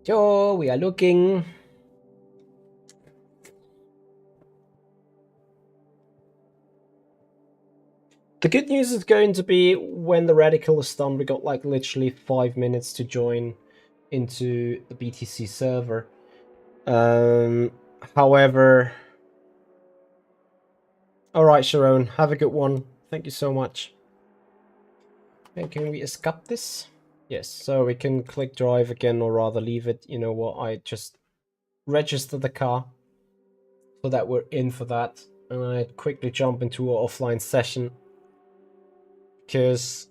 So, we are looking. The good news is going to be when the radical is done, we got like literally 5 minutes to join into the BTC server. However, alright Sharon, have a good one. Thank you so much. Okay, can we escape this? Yes, so we can click drive again, or rather leave it. You know what, I just register the car so that we're in for that. And I quickly jump into an offline session. Because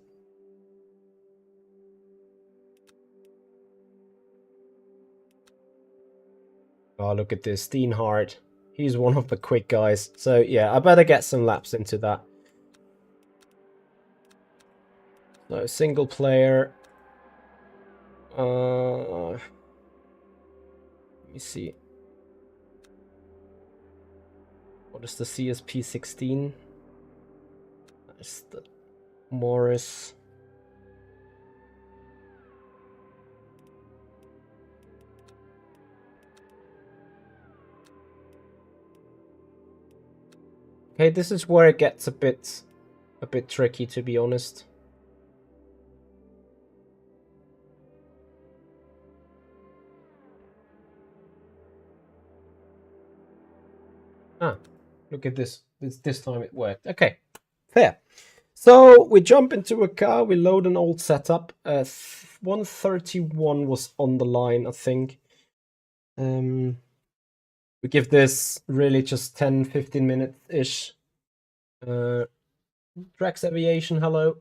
oh, look at this, Steenhardt. He's one of the quick guys. So yeah, I better get some laps into that. So single player. Let me see. What is the CSP 16? That's the Morris. Okay, this is where it gets a bit tricky, to be honest. Ah, look at this. This time it worked. Okay, fair. So we jump into a car, we load an old setup. 131 was on the line, I think. We give this really just 10-15 minutes-ish. Drax Aviation, hello.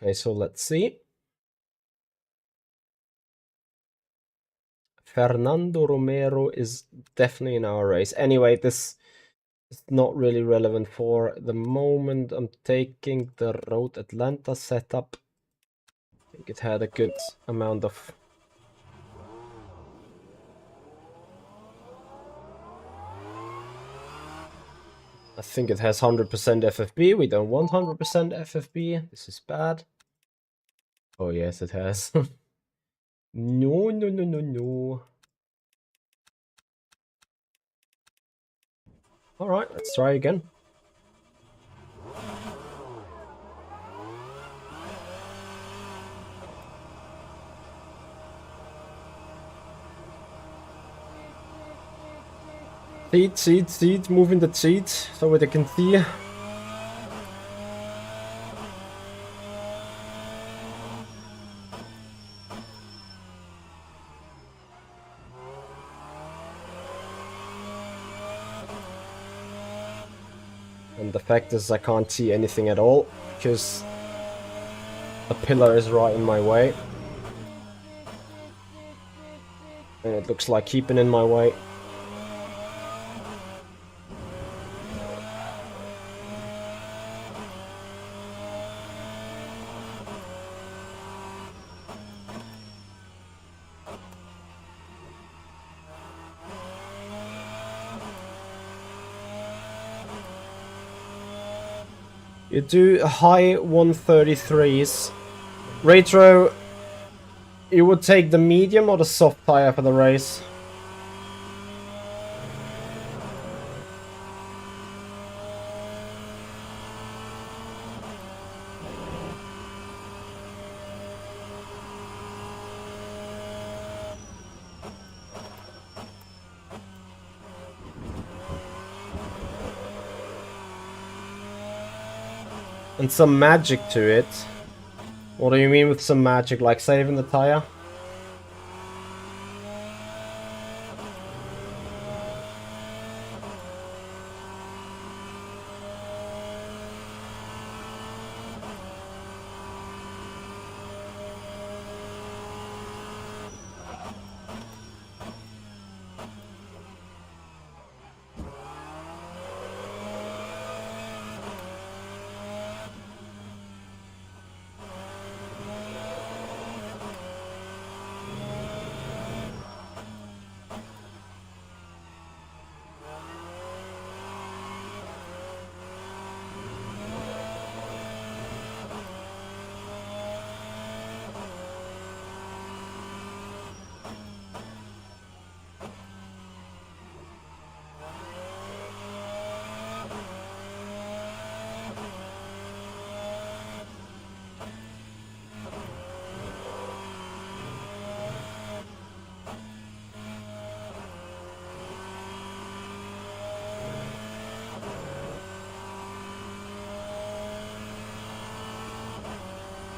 Okay, so let's see. Fernando Romero is definitely in our race. Anyway, this is not really relevant for the moment. I'm taking the Road Atlanta setup. I think it had a good amount of... I think it has 100% FFB. We don't want 100% FFB. This is bad. Oh, yes, it has. No, no, no, no, no. Alright, let's try again. Seat, moving the seat so they can see. And the fact is I can't see anything at all because the pillar is right in my way. And it looks like keeping in my way. You do high 133s. Retro, you would take the medium or the soft tire for the race? and some magic to it. What do you mean with some magic? Like saving the tire?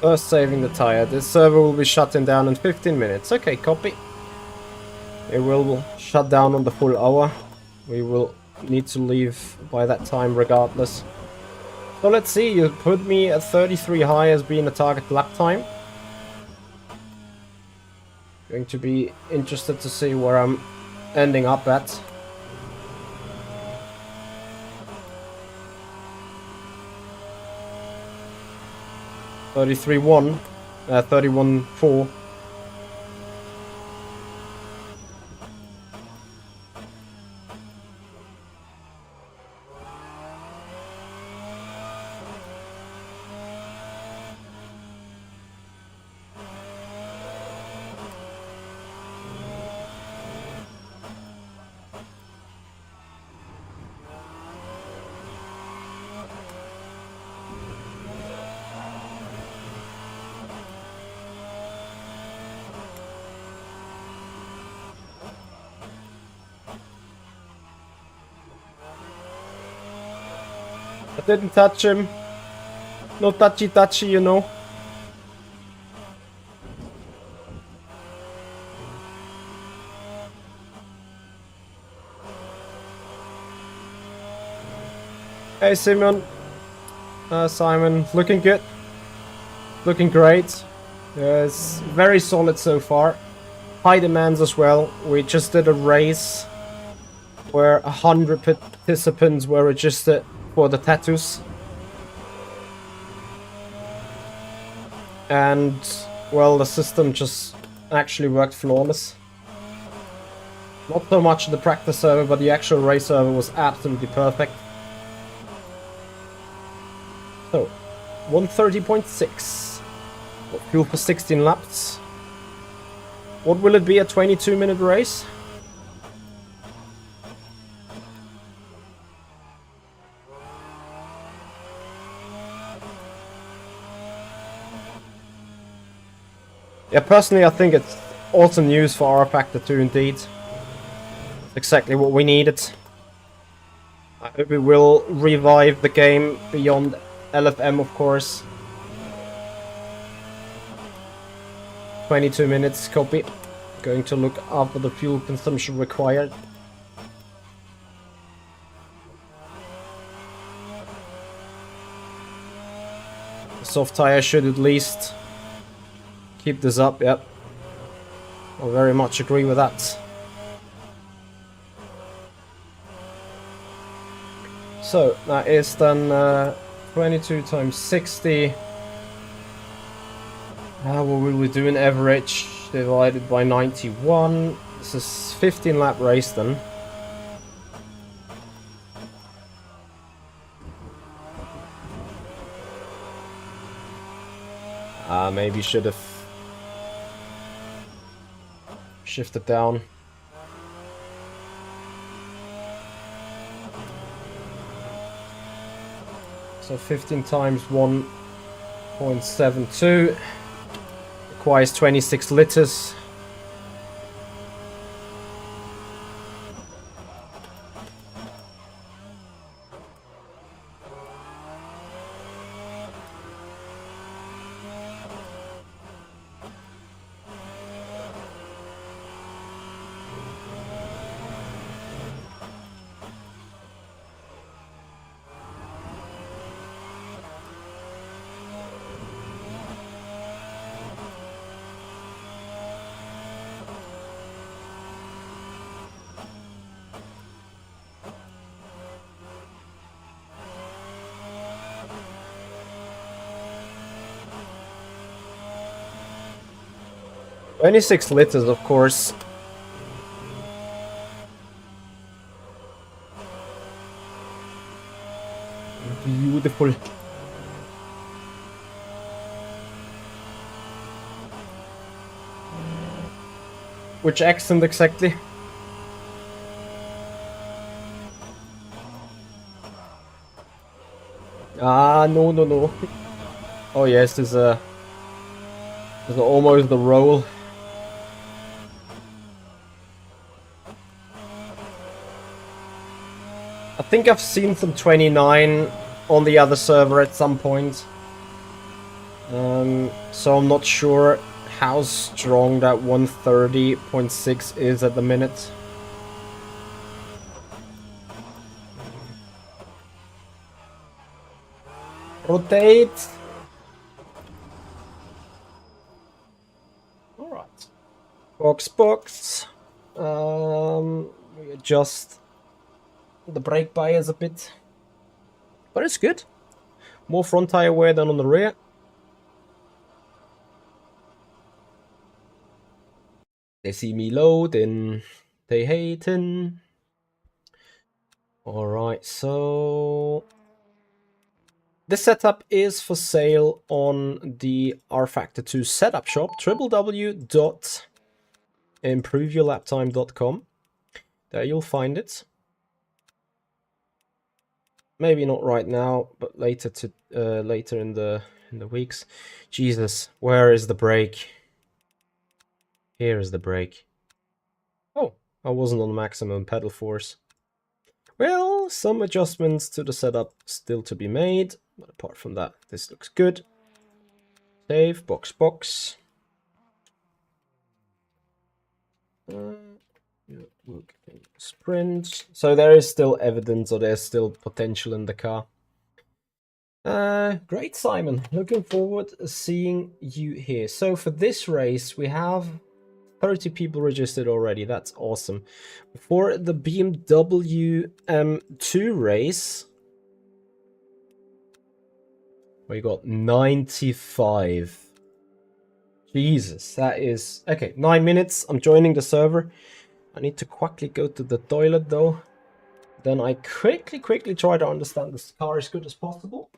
First saving the tire. This server will be shutting down in 15 minutes. Okay, copy. It will shut down on the full hour. We will need to leave by that time regardless. So let's see, you put me at 33 high as being a target lap time. Going to be interested to see where I'm ending up at. 33.1, 31.4. I didn't touch him. No touchy, you know. Hey Simon. Simon, looking good. Looking great. It's very solid so far. High demands as well. We just did a race where 100 participants were registered for the Tatuus. And, well, the system just actually worked flawless. Not so much the practice server, but the actual race server was absolutely perfect. So, 130.6. Fuel for 16 laps. What will it be, a 22-minute race? Yeah, personally I think it's awesome news for rFactor 2 indeed. Exactly what we needed. I hope it will revive the game beyond LFM, of course. 22 minutes, copy. Going to look after the fuel consumption required. The soft tire should at least keep this up, yep. I very much agree with that. So, that is then 22 times 60. What will we do in average divided by 91? This is 15 lap race then. Maybe should have shifted down. So 15 times 1.72 requires 26 liters. 26 liters, of course. Beautiful. Which accent exactly? Ah, no, no, no. Oh yes, there's almost the roll. I think I've seen some 29 on the other server at some point. So I'm not sure how strong that 130.6 is at the minute. Rotate. Alright. Box. We adjust the brake bias a bit. But it's good. More front tire wear than on the rear. They see me loading. They hating. Alright, so this setup is for sale on the rFactor 2 setup shop, www.improveyourlaptime.com. There you'll find it. Maybe not right now, but later in the weeks. Jesus, where is the brake? Here is the brake. Oh, I wasn't on maximum pedal force. Well, some adjustments to the setup still to be made, but apart from that, this looks good. Save, box. Sprint. So there is still evidence, or there's still potential in the car. Great, Simon. Looking forward to seeing you here. So for this race, we have 30 people registered already. That's awesome. For the BMW M2 race, we got 95. Jesus, that is... Okay, 9 minutes. I'm joining the server. I need to quickly go to the toilet though. Then I quickly try to understand this car as good as possible.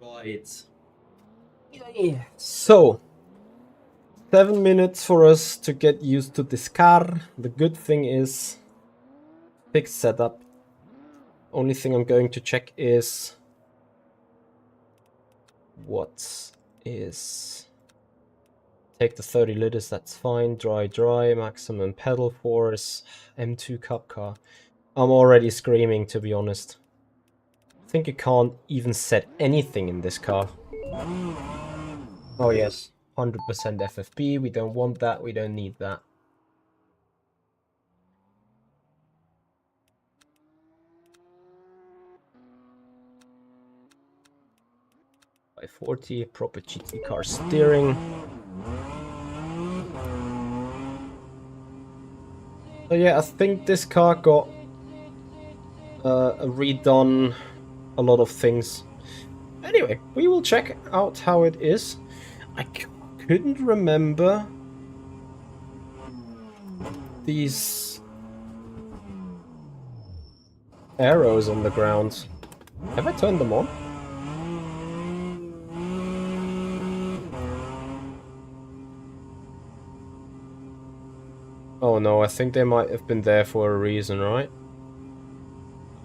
Right. Yeah. So, 7 minutes for us to get used to this car. The good thing is fixed setup. Only thing I'm going to check is what is... Take the 30 liters, that's fine. Dry, maximum pedal force. M2 Cup car. I'm already screaming, to be honest. I think you can't even set anything in this car. Oh yes, 100% FFP. We don't want that, we don't need that. By 40, proper GT car steering. So yeah, I think this car got redone a lot of things. Anyway, we will check out how it is. I couldn't remember these arrows on the ground. Have I turned them on? Oh no, I think they might have been there for a reason, right?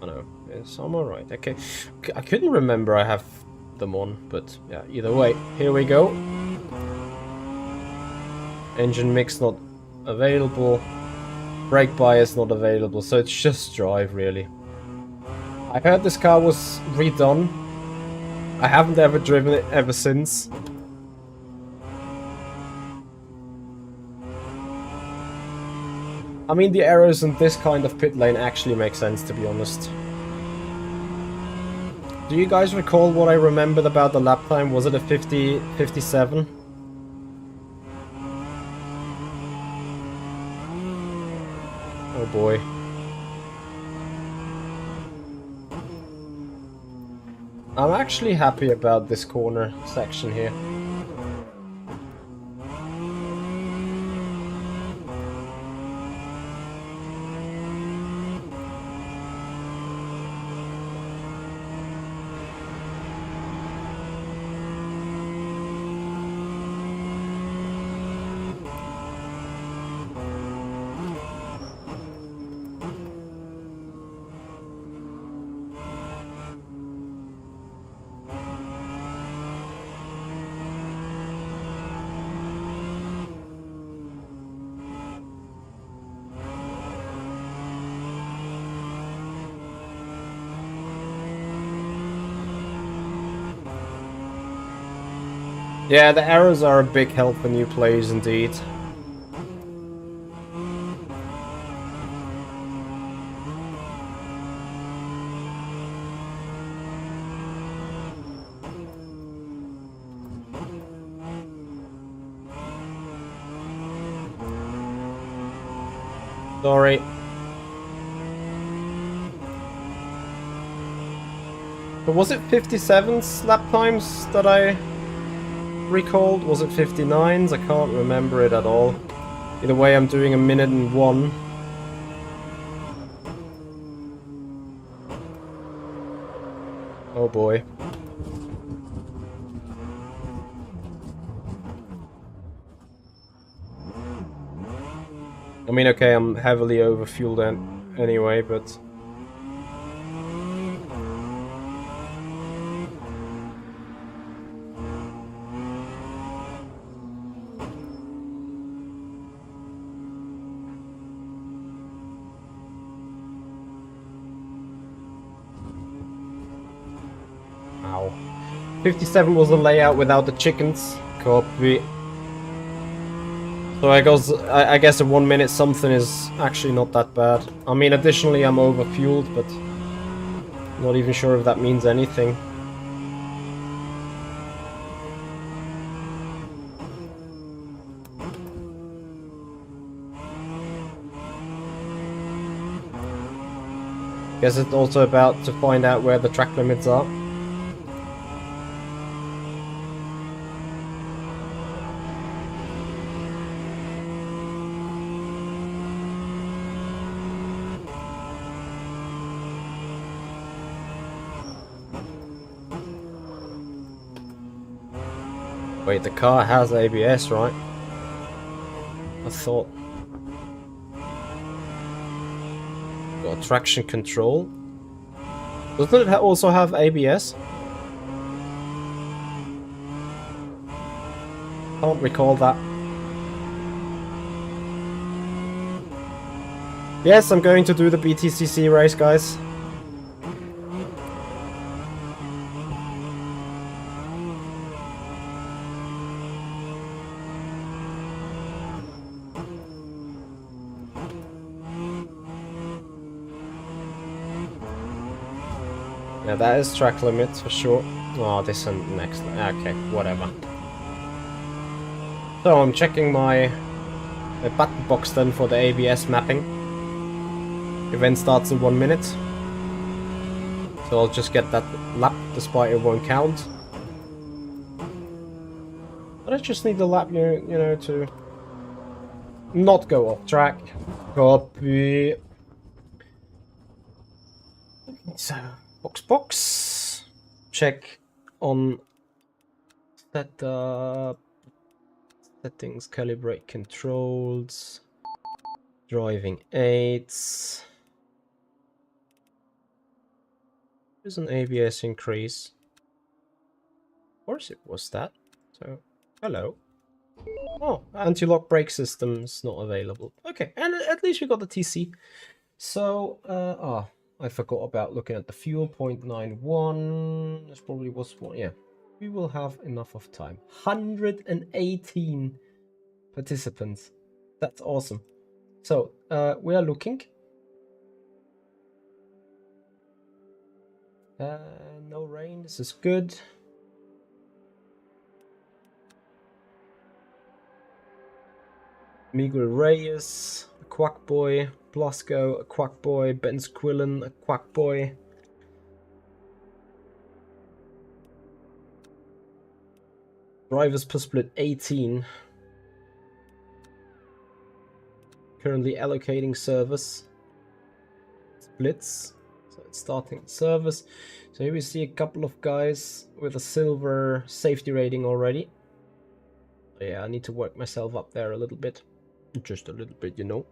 Oh no, yes, I'm alright. Okay, I couldn't remember I have them on, but yeah, either way, here we go. Engine mix not available. Brake bias not available, so it's just drive, really. I heard this car was redone. I haven't ever driven it ever since. I mean, the errors in this kind of pit lane actually make sense, to be honest. Do you guys recall what I remembered about the lap time? Was it a 50, 57? Oh boy. I'm actually happy about this corner section here. Yeah, the arrows are a big help for new players indeed. Sorry. But was it 57's lap times that I recalled? Was it 59's? I can't remember it at all. Either way, I'm doing 1:01. Oh boy. I mean, okay, I'm heavily overfueled anyway, but... Ow. 57 was the layout without the chickens. Copy. So I guess in 1 minute something is actually not that bad. I mean, additionally I'm overfueled, but not even sure if that means anything. Guess it's also about to find out where the track limits are. Wait, the car has ABS, right? I thought. Got traction control. Doesn't it also have ABS? Can't recall that. Yes, I'm going to do the BTCC race, guys. Yeah, that is track limits for sure. Oh, this and next. Okay, whatever. So I'm checking my button box then for the ABS mapping. Event starts in 1 minute. So I'll just get that lap despite it won't count. But I just need the lap, you know, to not go off track. Copy. So, box. check on setup, settings, calibrate controls, driving aids. There's an ABS increase. Of course it was that. So, hello. Oh, anti-lock brake system's not available. Okay, and at least we got the TC. So, I forgot about looking at the fuel, 0.91. This probably was one, yeah. We will have enough of time. 118 participants. That's awesome. So, we are looking. No rain, this is good. Miguel Reyes, a quack boy. Blasco, a quack boy. Ben Squillen, a quack boy. Drivers per split 18. Currently allocating service. Splits. So it's starting service. So here we see a couple of guys with a silver safety rating already. Yeah, I need to work myself up there a little bit. Just a little bit, you know.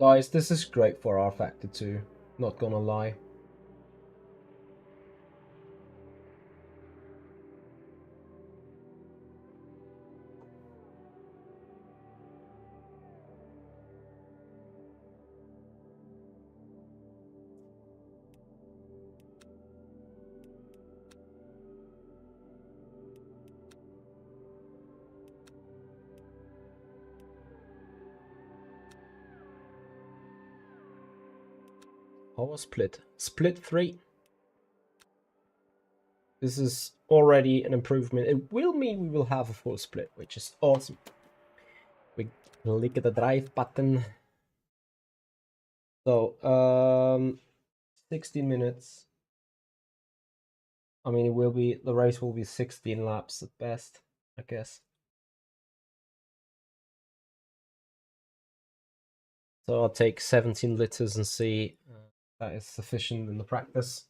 Guys, this is great for rFactor 2, not gonna lie. Power split. Split 3. This is already an improvement. It will mean we will have a full split, which is awesome. We click the drive button. So, 16 minutes. I mean, it will be, the race will be 16 laps at best, I guess. So I'll take 17 liters and see that is sufficient in the practice.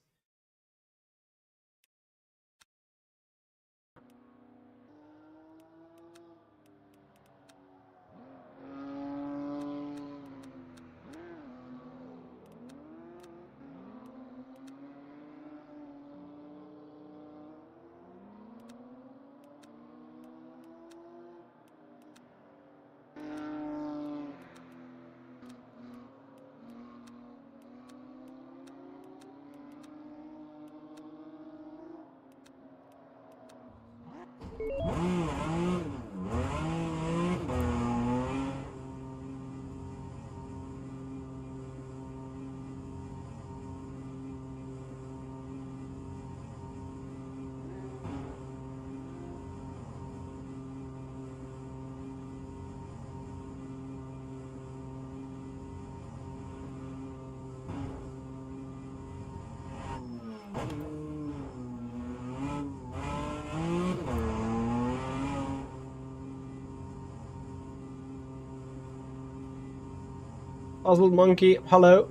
Puzzled Monkey, hello.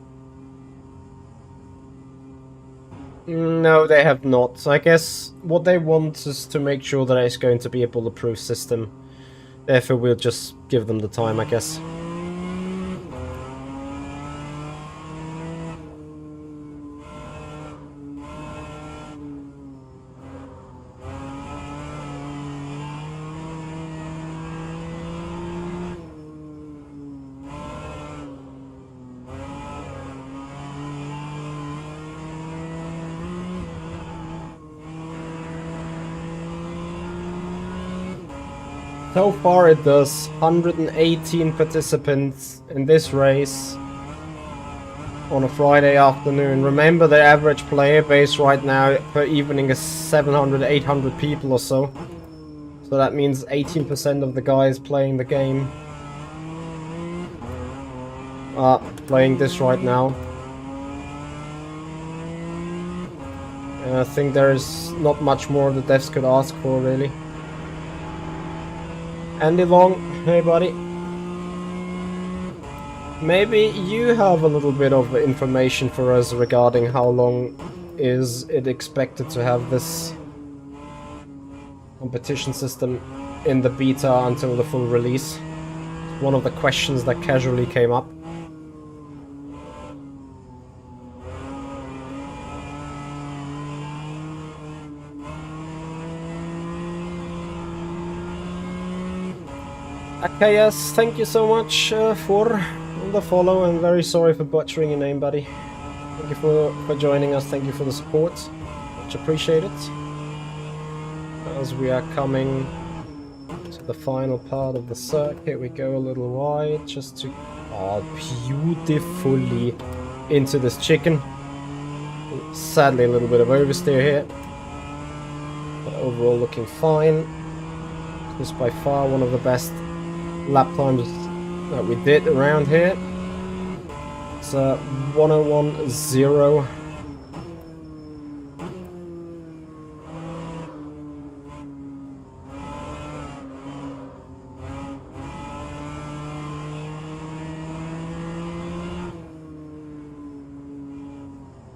No, they have not. So I guess what they want is to make sure that it's going to be a bulletproof system. Therefore, we'll just give them the time, I guess. So far it does. 118 participants in this race on a Friday afternoon. Remember, the average player base right now per evening is 700, 800 people or so. So that means 18% of the guys playing the game are playing this right now. And I think there is not much more the devs could ask for, really. Andy Long, hey buddy. Maybe you have a little bit of information for us regarding how long is it expected to have this competition system in the beta until the full release. One of the questions that casually came up. Akayas, thank you so much for the follow. I'm very sorry for butchering your name, buddy. Thank you for joining us. Thank you for the support. Much appreciated. As we are coming to the final part of the circuit, we go a little wide just to beautifully into this chicken. Sadly, a little bit of oversteer here, but overall looking fine. This is by far one of the best lap times that we did around here. It's 1:01.0.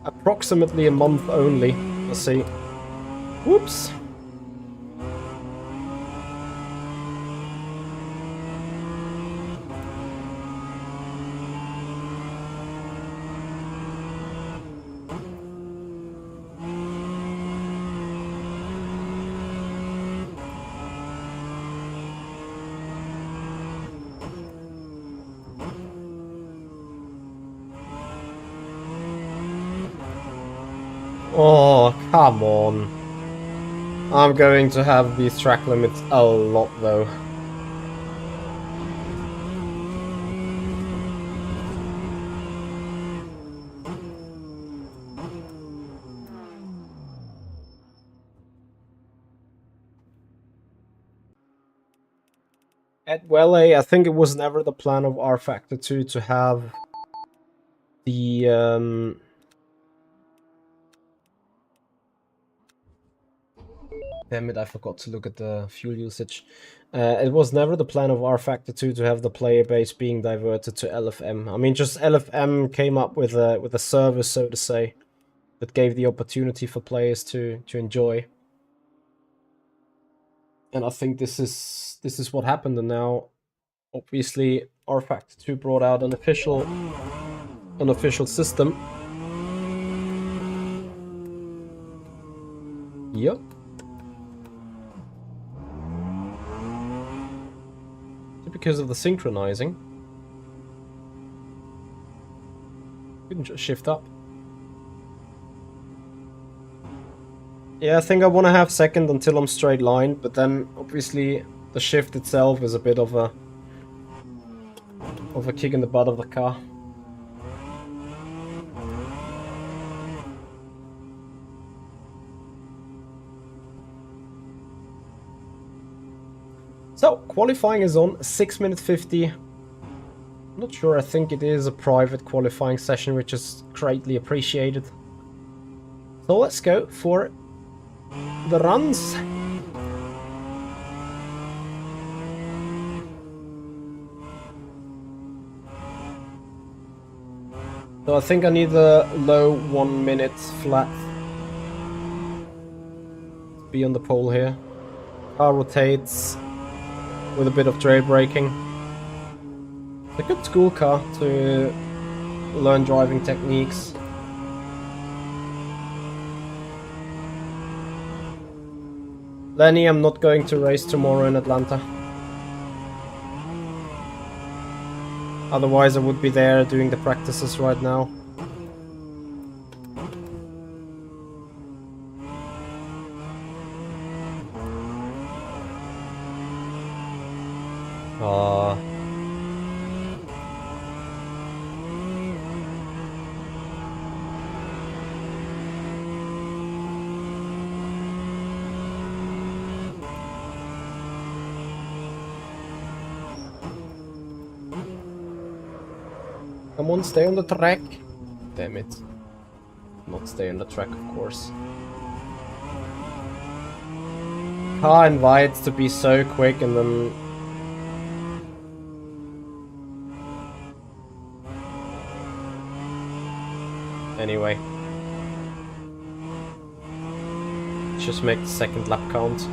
Approximately a month only. Let's see. Whoops. Oh, come on. I'm going to have these track limits a lot, though. At Welle, I think it was never the plan of rFactor 2 to have the damn it, I forgot to look at the fuel usage. It was never the plan of rFactor 2 to have the player base being diverted to LFM. I mean, just LFM came up with a service, so to say, that gave the opportunity for players to enjoy. And I think this is what happened. And now, obviously, rFactor 2 brought out an official system. Yep. Because of the synchronizing. Couldn't just shift up. Yeah, I think I want to have second until I'm straight line, but then obviously the shift itself is a bit of a kick in the butt of the car. So, qualifying is on 6 minutes 50. I'm not sure, I think it is a private qualifying session, which is greatly appreciated. So let's go for the runs. So I think I need a low 1 minute flat. Be on the pole here. Car rotates with a bit of trail braking. It's a good school car to learn driving techniques. Lenny, I'm not going to race tomorrow in Atlanta. Otherwise I would be there doing the practices right now. Come on, stay on the track. Damn it. Not stay on the track, of course. Car invites to be so quick and then anyway. Just make the second lap count.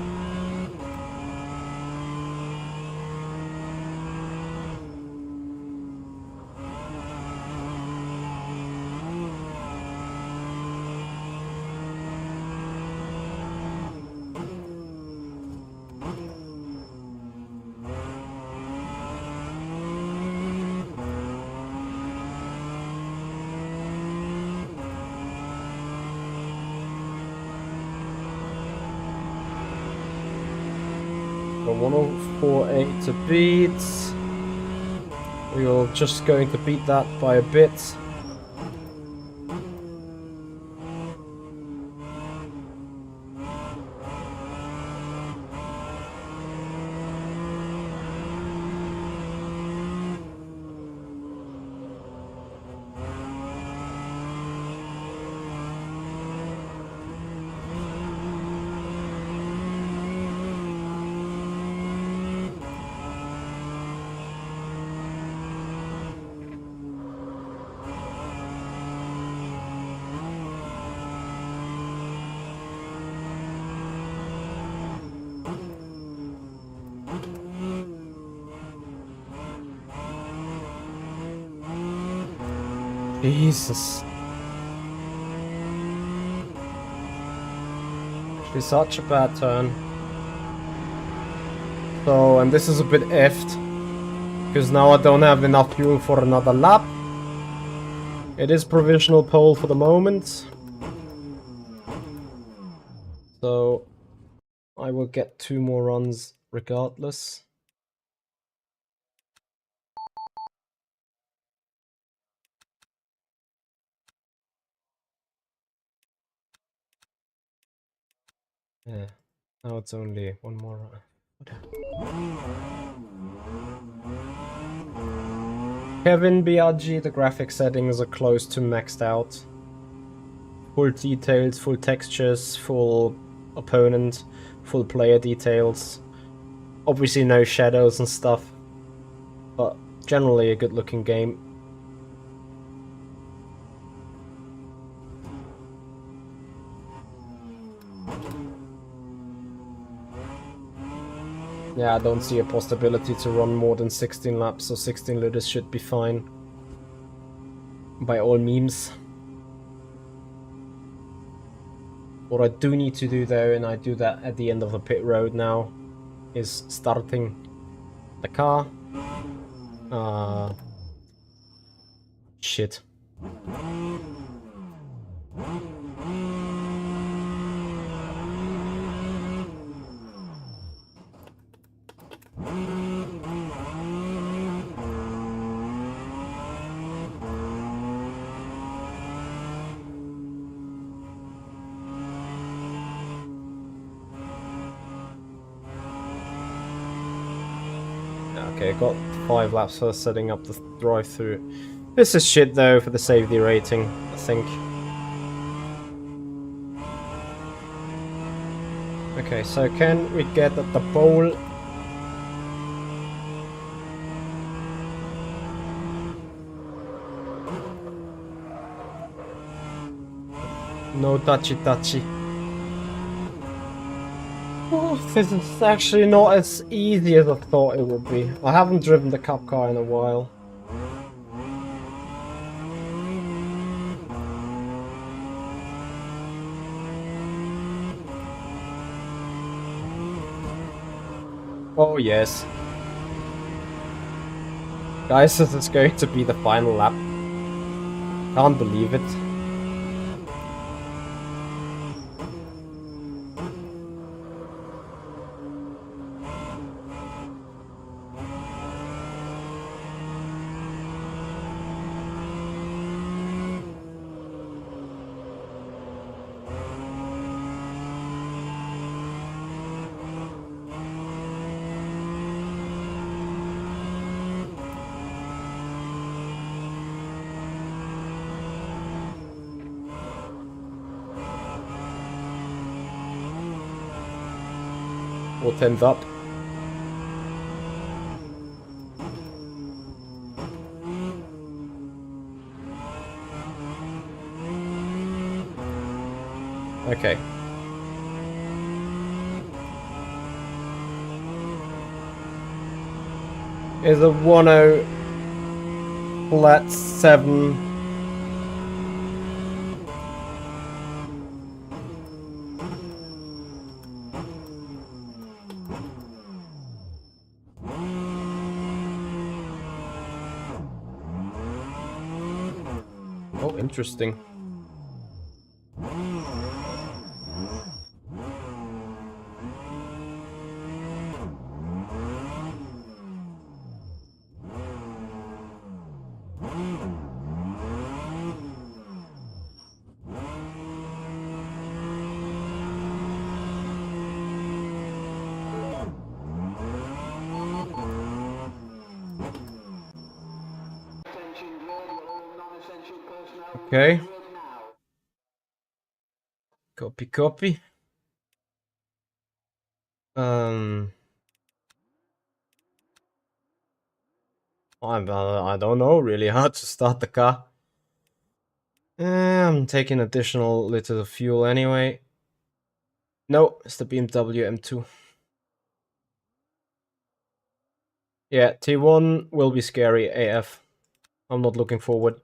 So 104.8 to beat. We are just going to beat that by a bit. Jesus. Actually, such a bad turn. So, and this is a bit effed. Because now I don't have enough fuel for another lap. It is provisional pole for the moment. So, I will get 2 more runs regardless. Yeah, now it's only 1 more run. Kevin BRG, the graphic settings are close to maxed out. Full details, full textures, full opponent, full player details. Obviously no shadows and stuff, but generally a good looking game. Yeah, I don't see a possibility to run more than 16 laps, so 16 liters should be fine. By all means. What I do need to do though, and I do that at the end of the pit road now, is starting the car. Shit. Okay, got 5 laps for setting up the drive-through. This is shit though for the safety rating, I think. Okay, so can we get at the pole? No touchy. Oh, this is actually not as easy as I thought it would be. I haven't driven the cup car in a while. Oh yes. Guys, this is going to be the final lap. Can't believe it. Or 10th up. Okay. Is a 10 flat 7. Oh, interesting. Okay. Copy, copy. I don't know really how to start the car. I'm taking additional liters of fuel anyway. No, it's the BMW M2. Yeah, T1 will be scary AF. I'm not looking forward.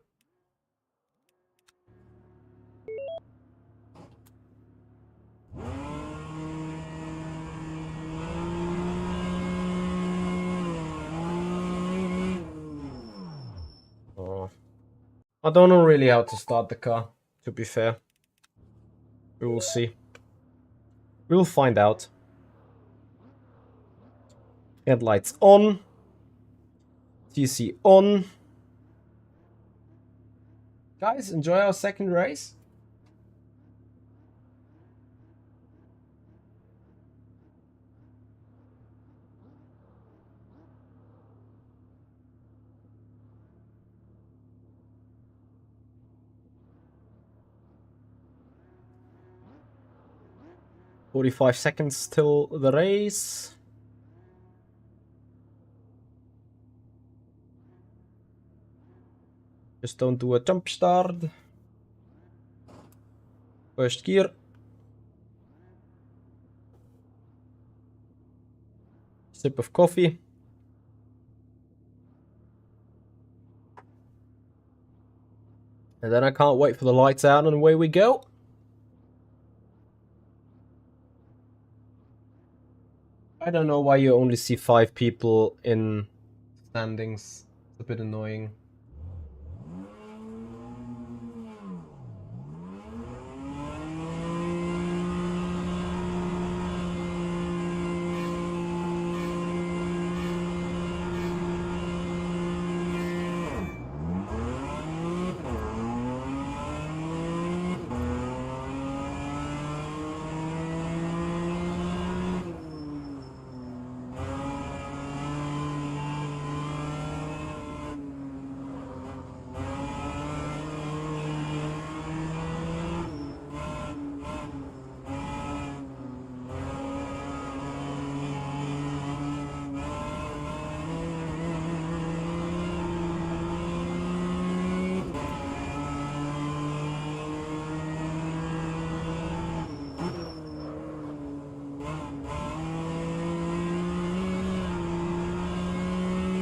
Oh. I don't know really how to start the car, to be fair. We will see. We'll find out. Headlights on. TC on. Guys, enjoy our second race. "45 seconds till the race. Just don't do a jump start. First gear. Sip of coffee. And then I can't wait for the lights out and away we go. I don't know why you only see 5 people in standings. It's a bit annoying.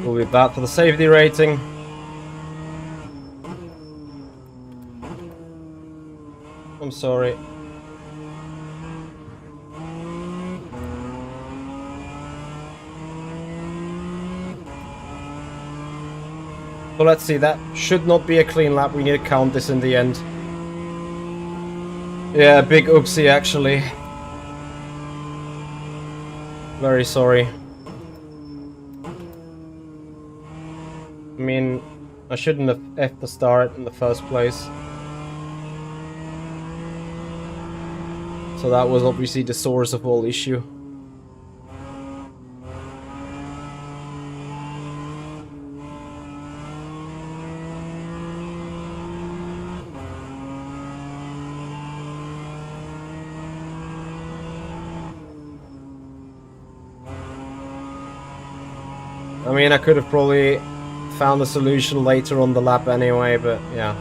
We'll be back for the safety rating. I'm sorry. So let's see, that should not be a clean lap. We need to count this in the end. Yeah, big oopsie actually. Very sorry. I mean, I shouldn't have effed the start in the first place. So that was obviously the source of all issue. I mean, I could have probably found a solution later on the lap anyway, but yeah.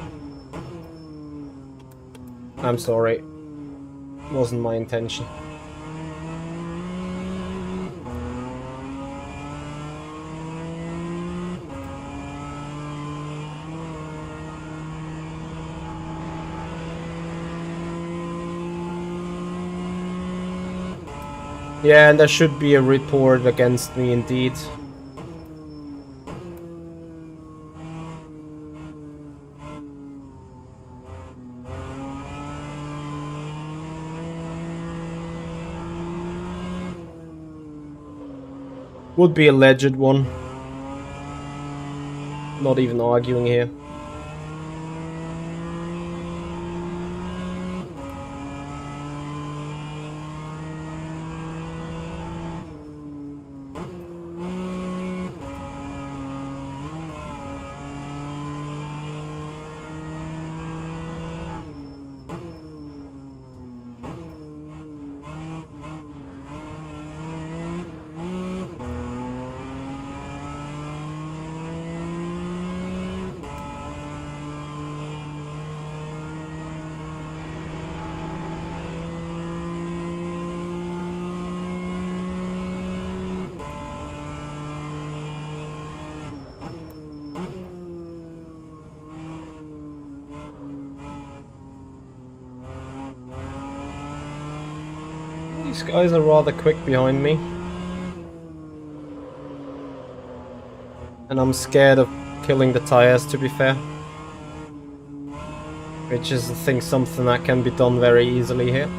I'm sorry. Wasn't my intention. Yeah, and there should be a report against me indeed. Would be a alleged one. Not even arguing here. These guys are rather quick behind me. And I'm scared of killing the tires, to be fair. Which is, I think, something that can be done very easily here.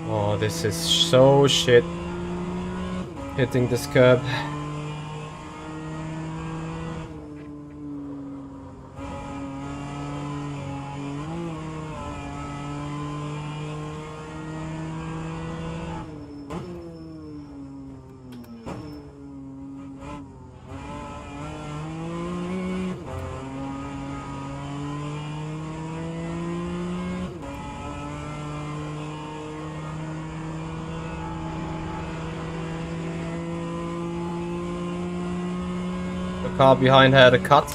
Oh, this is so shit. Hitting this curb. The car behind had a cut.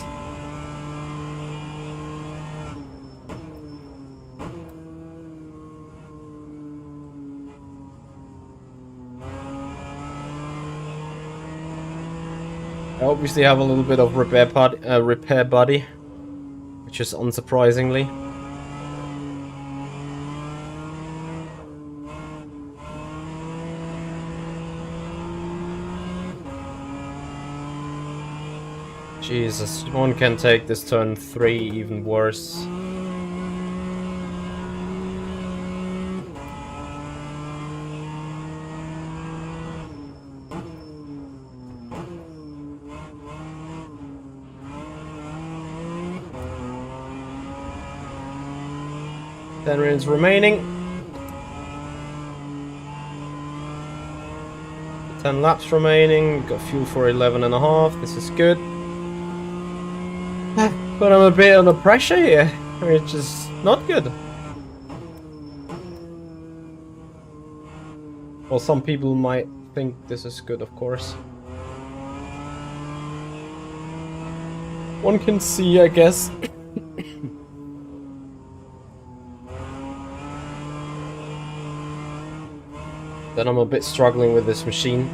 I obviously have a little bit of repair body, which is unsurprisingly. Jesus, one can take this turn 3 even worse. Ten rings remaining. 10 laps remaining. Got fuel for 11.5. This is good. But I'm a bit under pressure here, which is not good. Well, some people might think this is good, of course. One can see, I guess. That I'm a bit struggling with this machine.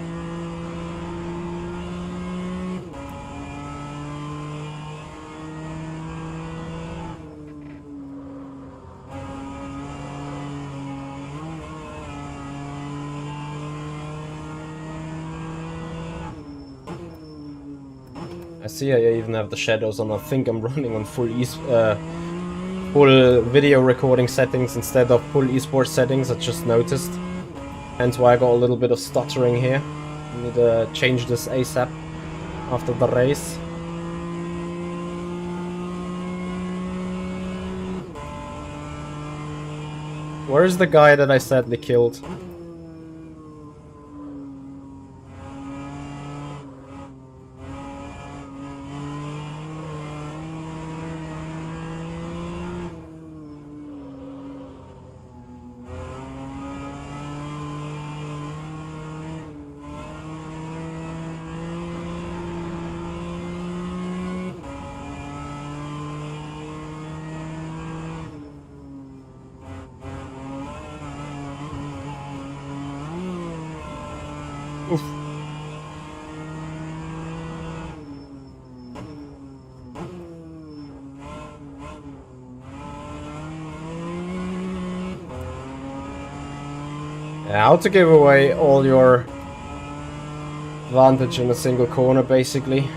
I see I even have the shadows on. I think I'm running on full full video recording settings instead of full esports settings, I just noticed. Hence why I got a little bit of stuttering here. I need to change this ASAP after the race. Where is the guy that I sadly killed? Oof. Yeah, how to give away all your advantage in a single corner, basically.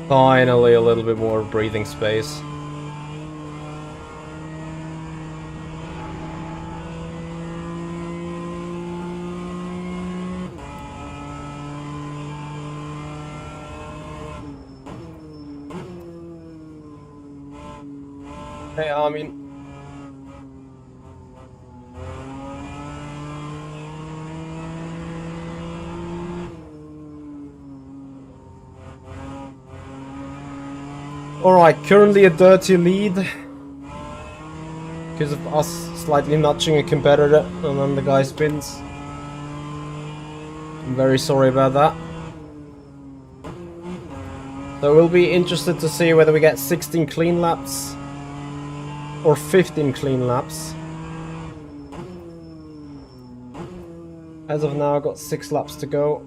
Finally, a little bit more breathing space. Hey, Armin. Alright, currently a dirty lead. Because of us slightly nudging a competitor and then the guy spins. I'm very sorry about that. So we'll be interested to see whether we get 16 clean laps or 15 clean laps. As of now, I've got 6 laps to go.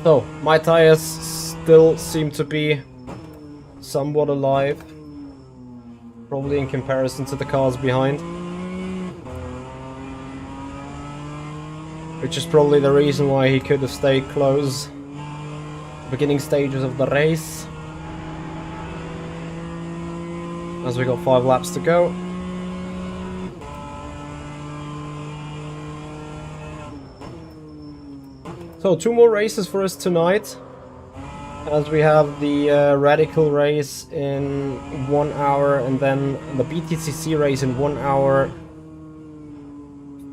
So, my tires still seem to be somewhat alive. Probably in comparison to the cars behind. Which is probably the reason why he could have stayed close. Beginning stages of the race. As we got 5 laps to go. So 2 more races for us tonight, as we have the Radical race in 1 hour and then the BTCC race in 1 hour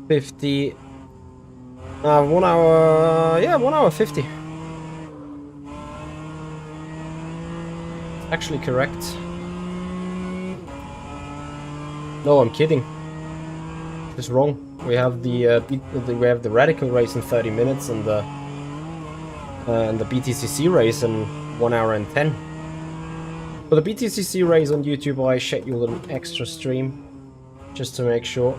50. 1 hour, yeah, 1 hour 50. Actually correct. No, I'm kidding. is wrong. We have the Radical race in 30 minutes and the BTCC race in 1 hour and 10. For the BTCC race on YouTube, I scheduled an extra stream just to make sure.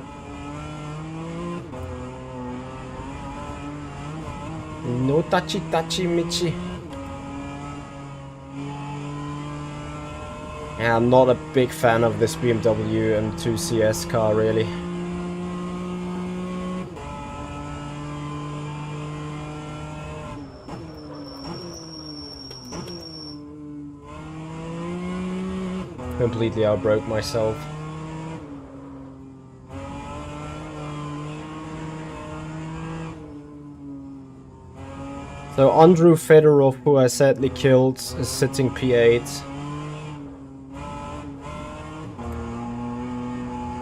No touchy Michi. Yeah, I'm not a big fan of this BMW M2 CS car, really. Completely outbroke myself. So Andrew Fedorov, who I sadly killed, is sitting P8.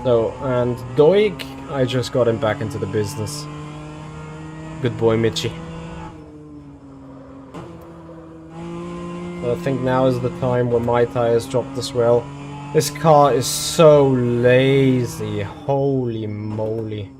So, and Doig, I just got him back into the business. Good boy, Michi. So I think now is the time where my tires dropped as well. This car is so lazy, holy moly.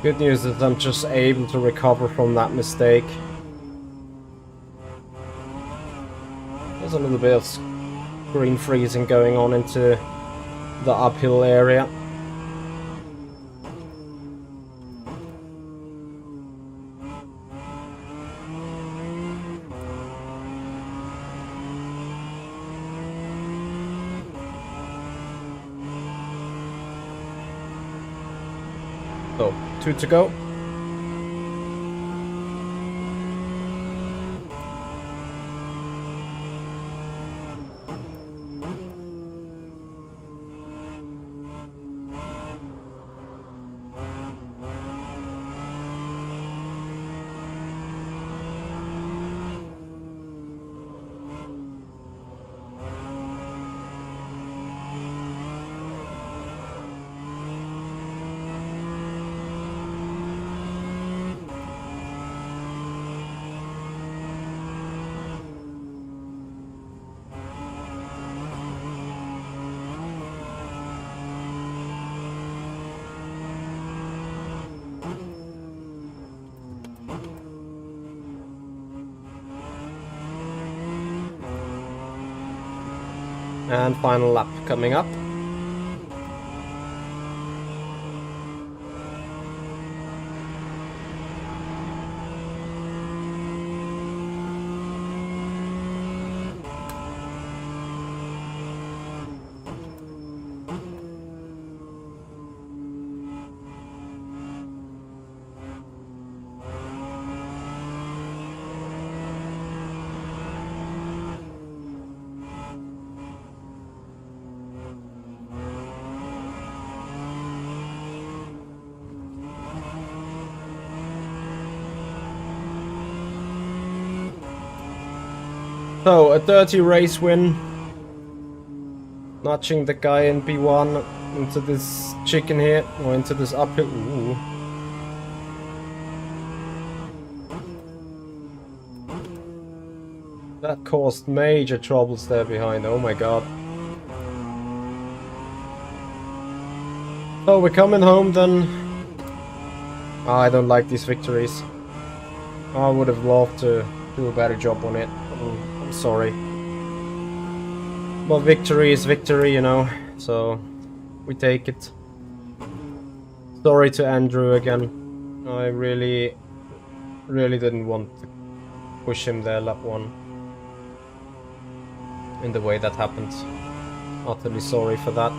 Good news is I'm just able to recover from that mistake. There's a little bit of screen freezing going on into the uphill area. So, 2 to go. And final lap coming up. So, a dirty race win. Notching the guy in P1 into this chicken here, or into this uphill. Ooh. That caused major troubles there behind, oh my god. So, we're coming home then. I don't like these victories. I would have loved to do a better job on it. I'm sorry. But victory is victory, you know, so we take it. Sorry to Andrew again. I really didn't want to push him there lap 1 in the way that happened. Utterly sorry for that.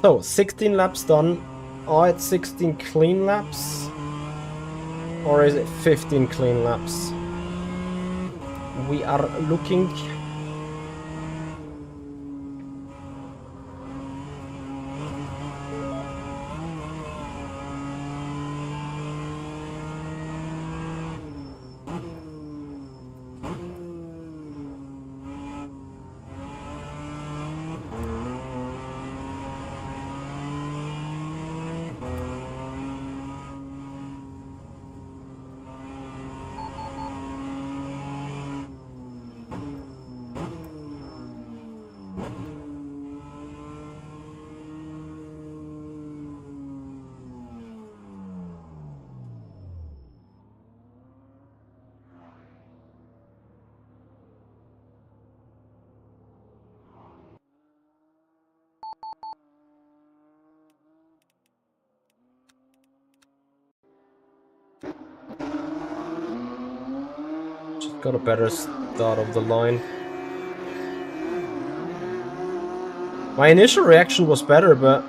So, 16 laps done. Are it 16 clean laps? Or is it 15 clean laps? We are looking. Just got a better start of the line. My initial reaction was better, but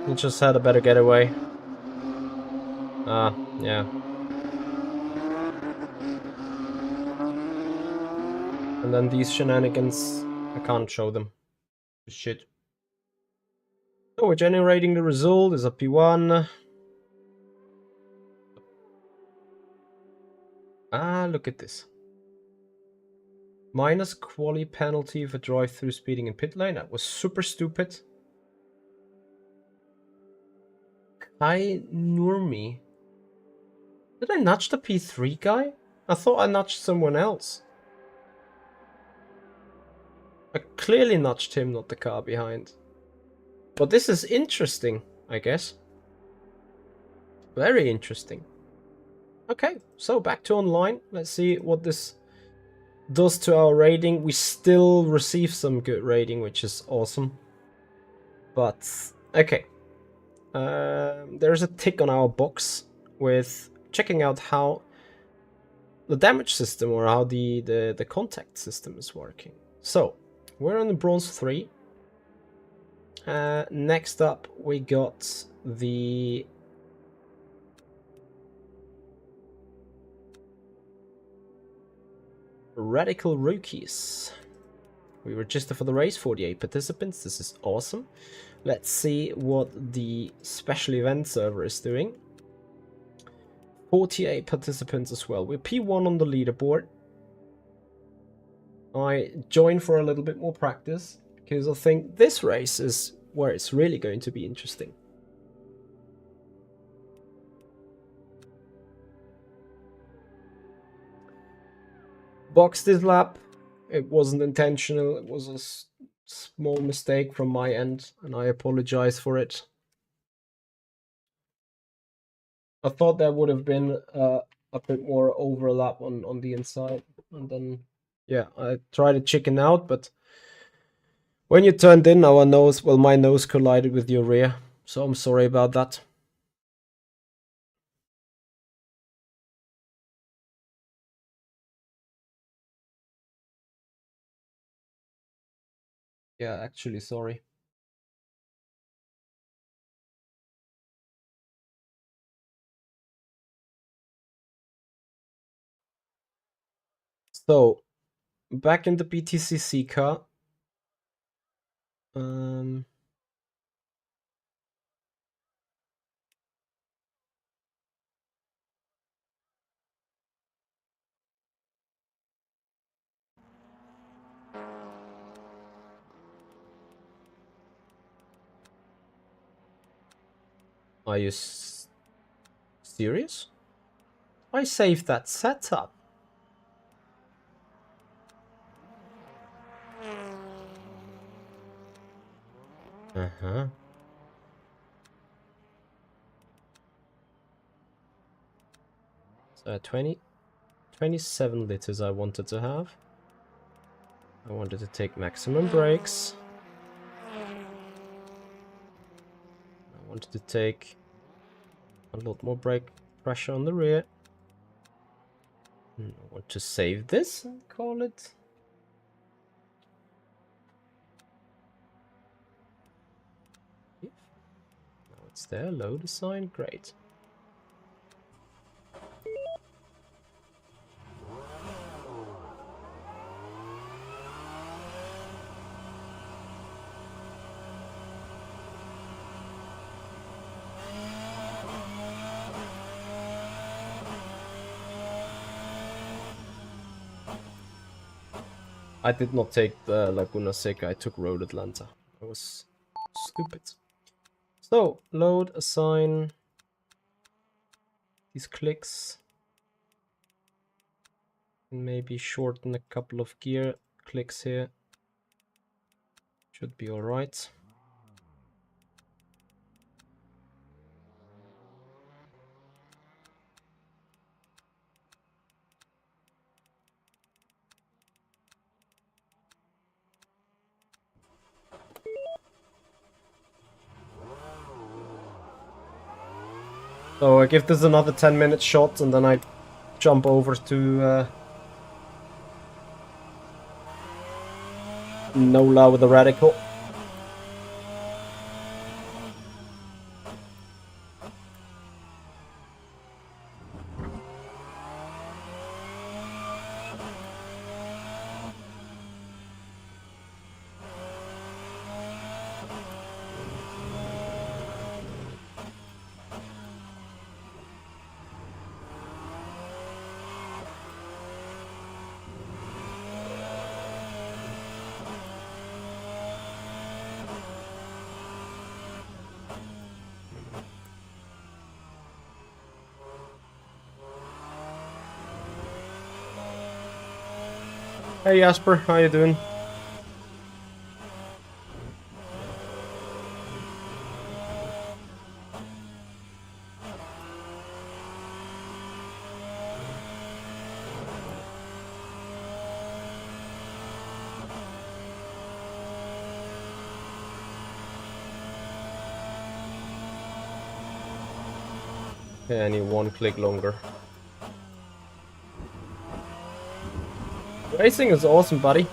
he just had a better getaway. Yeah. And then these shenanigans, I can't show them. Shit. So we're generating the result is a P1. Look at this. Minus quali penalty for drive-through speeding in pit lane. That was super stupid. Kai Nurmi. Did I nudge the P3 guy? I thought I nudged someone else. I clearly nudged him, not the car behind. But this is interesting, I guess. Very interesting. Okay, so back to online. Let's see what this does to our rating. We still receive some good rating, which is awesome. But, okay. There's a tick on our box with checking out how the damage system or how the contact system is working. So, we're on the bronze 3. Next up, we got the Radical Rookies. We register for the race, 48 participants. This is awesome. Let's see what the special event server is doing. 48 participants as well. We're P1 on the leaderboard. I joined for a little bit more practice because I think this race is where it's really going to be interesting. Boxed this lap. It wasn't intentional. It was a small mistake from my end, and I apologize for it. I thought there would have been a bit more overlap on the inside, and then yeah, I tried to chicken out, but when you turned in, our nose, well, my nose collided with your rear, so I'm sorry about that. Yeah, actually, sorry. So, back in the BTCC car. Are you serious? I saved that setup. Uh-huh. So 27 liters I wanted to have. I wanted to take maximum brakes. I wanted to take a lot more brake pressure on the rear. I want to save this and call it. Is there a load sign? Great. I did not take the Laguna Seca, I took Road Atlanta. I was stupid. So, load, assign these clicks. And maybe shorten a couple of gear clicks here. Should be alright. So I give this another 10-minute shot and then I jump over to Nola with the Radical. Hey Jasper, how you doing? Yeah, I need one click longer. Racing is awesome, buddy.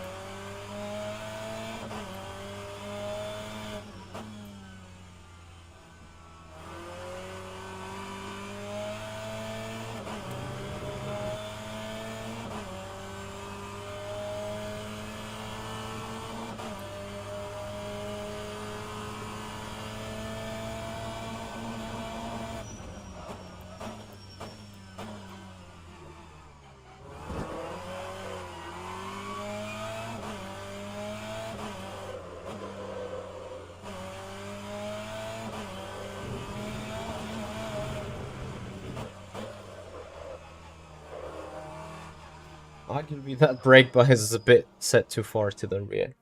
Arguably that brake bias is a bit set too far to the rear.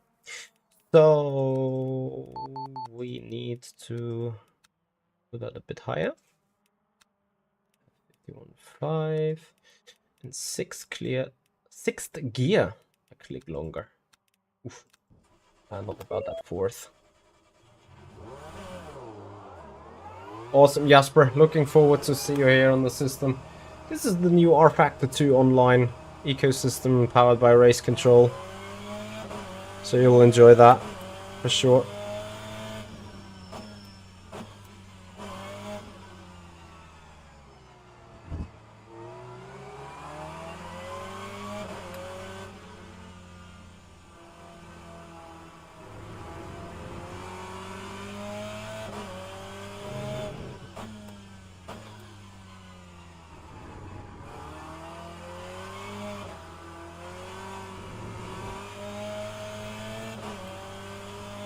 So we need to do that a bit higher. 51.5 and 6 clear. 6th gear. A click longer. Oof. Not about that 4th. Awesome, Jasper. Looking forward to see you here on the system. This is the new rFactor 2 online ecosystem powered by RaceControl. So you'll enjoy that for sure.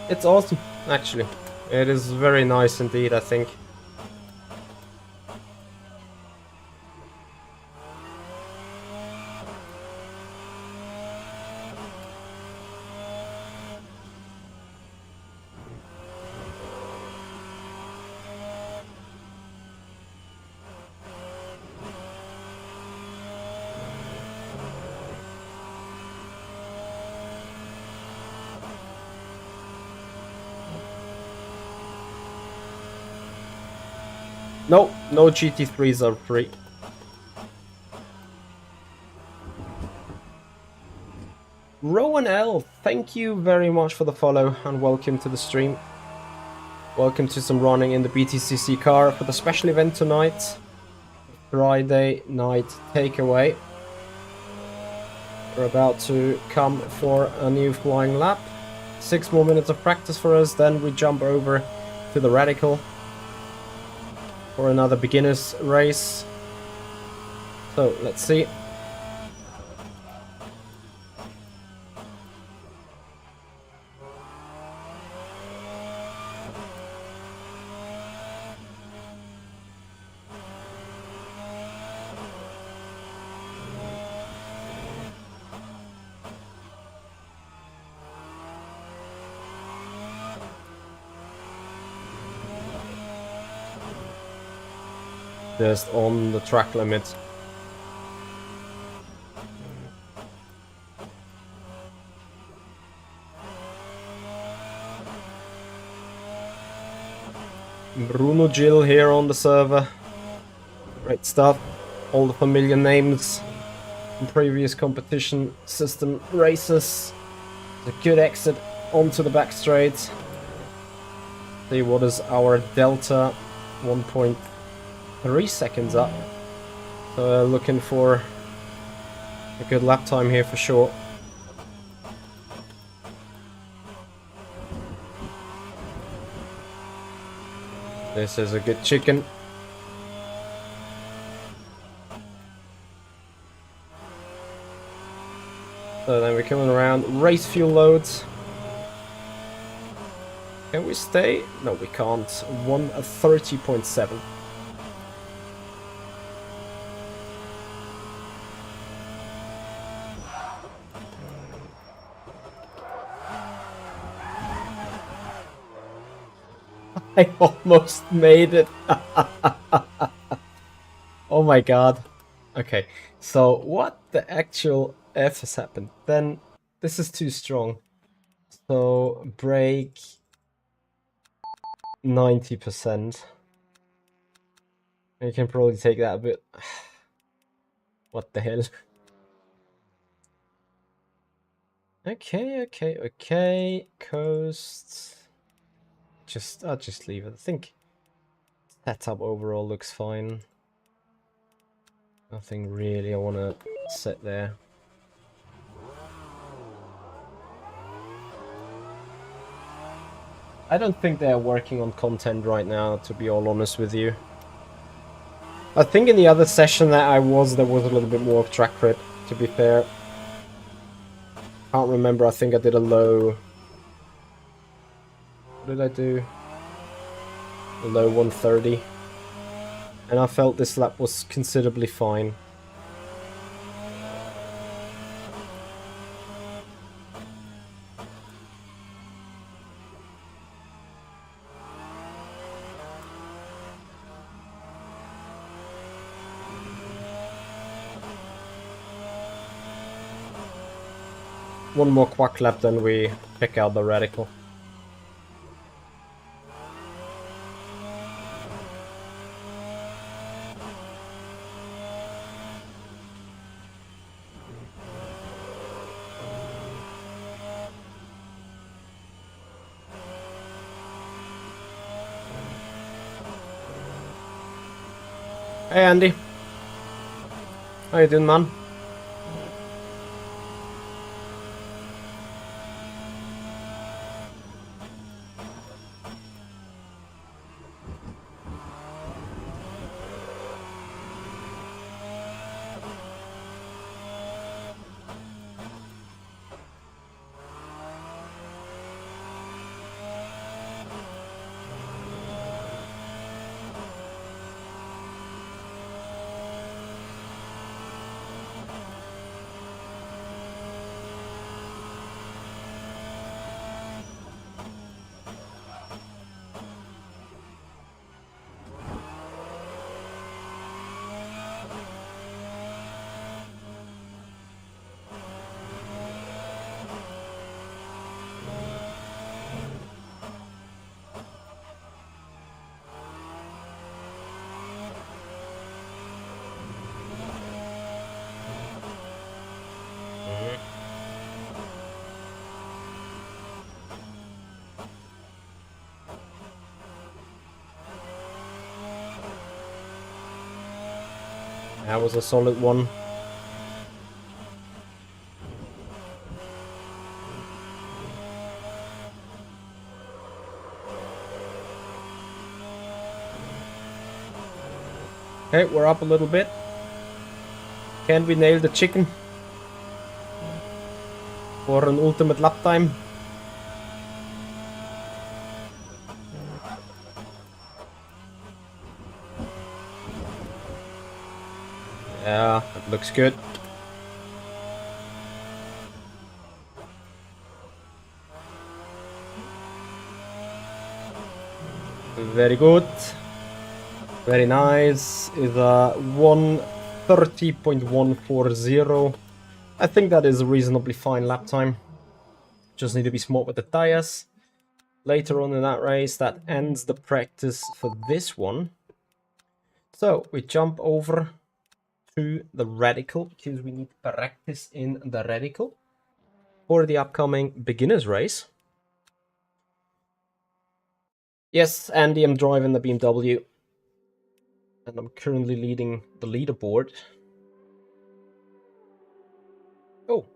It's awesome, actually. It is very nice indeed, I think. No, no GT3s are free. Rowan L, thank you very much for the follow and welcome to the stream. Welcome to some running in the BTCC car for the special event tonight. Friday night takeaway. We're about to come for a new flying lap. 6 more minutes of practice for us, then we jump over to the Radical for another beginner's race. So let's see. Just on the track limit. Bruno Gil here on the server. Great stuff. All the familiar names from previous competition system races. A good exit onto the back straight. See what is our delta. 1.3 seconds up. So looking for a good lap time here for sure. This is a good chicken. So then we're coming around. Race fuel loads. Can we stay? No, we can't. 130.7. I almost made it. Oh my god. Okay, so what the actual F has happened? Then this is too strong. So brake 90%. You can probably take that a bit. What the hell? Okay. Coast. I'll just leave it. I think setup overall looks fine. Nothing really I want to set there. I don't think they're working on content right now, to be all honest with you. I think in the other session that there was a little bit more of track crit, to be fair. Can't remember, I think I did a low... What did I do? A low 130. And I felt this lap was considerably fine. One more quack lap, then we pick out the Radical. Hey Andy, how you doing, man? That was a solid one. Okay, we're up a little bit. Can we nail the chicken? For an ultimate lap time? Yeah, that looks good. Very good. Very nice. Is a 1:30.140. I think that is a reasonably fine lap time. Just need to be smart with the tires. Later on in that race, that ends the practice for this one. So we jump over to the radical because we need practice in the radical for the upcoming beginners race. Yes, Andy, I'm driving the BMW. And I'm currently leading the leaderboard. Oh.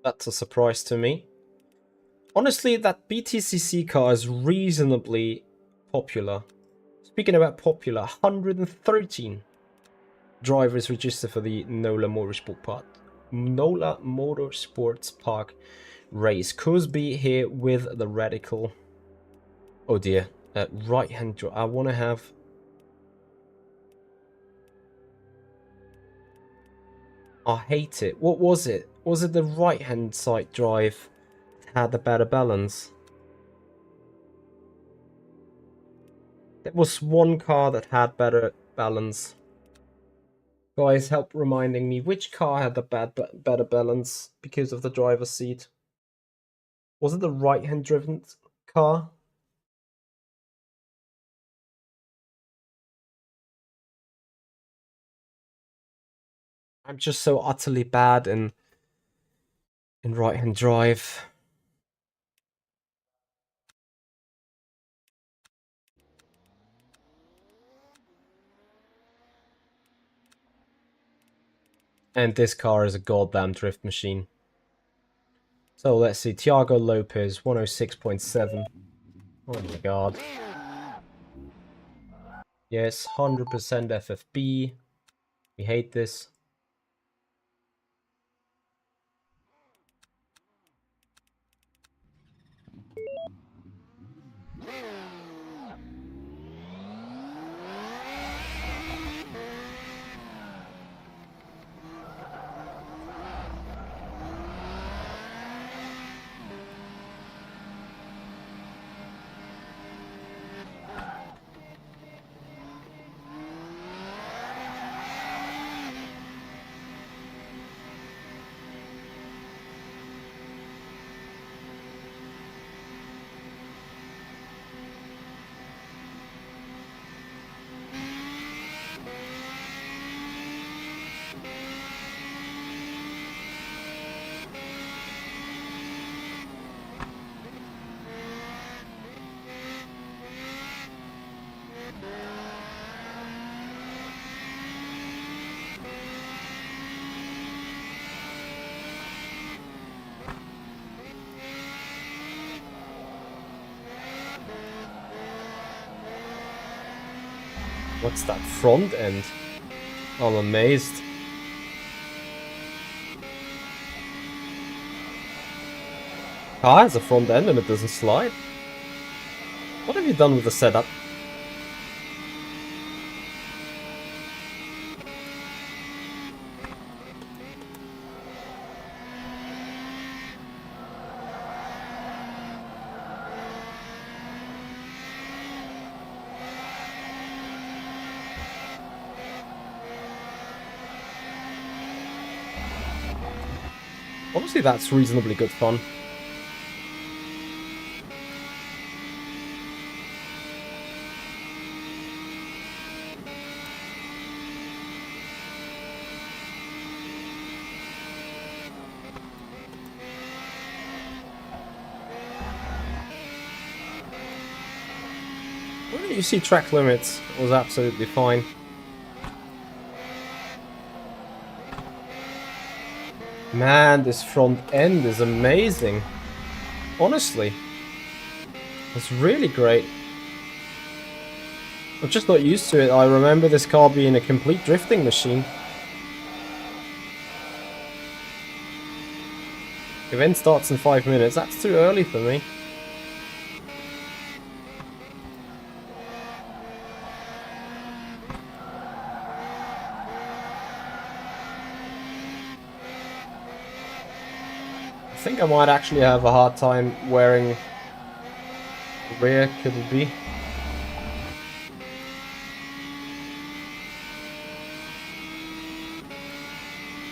That's a surprise to me. Honestly, that BTCC car is reasonably popular. Speaking about popular, 113 drivers registered for the Nola Motorsports Park race. Cosby here with the radical. Oh dear, right hand drive. I want to have. I hate it. What was it? Was it the right hand side drive that had the better balance? There was one car that had better balance. Guys, help reminding me which car had the better balance because of the driver's seat. Was it the right-hand driven car? I'm just so utterly bad in right-hand drive. And this car is a goddamn drift machine. So let's see, Thiago Lopez, 106.7. Oh my god. Yes, 100% FFB. We hate this. What's that front end? I'm amazed. Car has a front end and it doesn't slide. What have you done with the setup? Honestly, that's reasonably good fun. Well, you see track limits was absolutely fine. Man, this front end is amazing. Honestly. It's really great. I'm just not used to it. I remember this car being a complete drifting machine. Event starts in 5 minutes. That's too early for me. I think I might actually have a hard time wearing rear, could it be?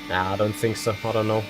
Nah, I don't think so. I don't know.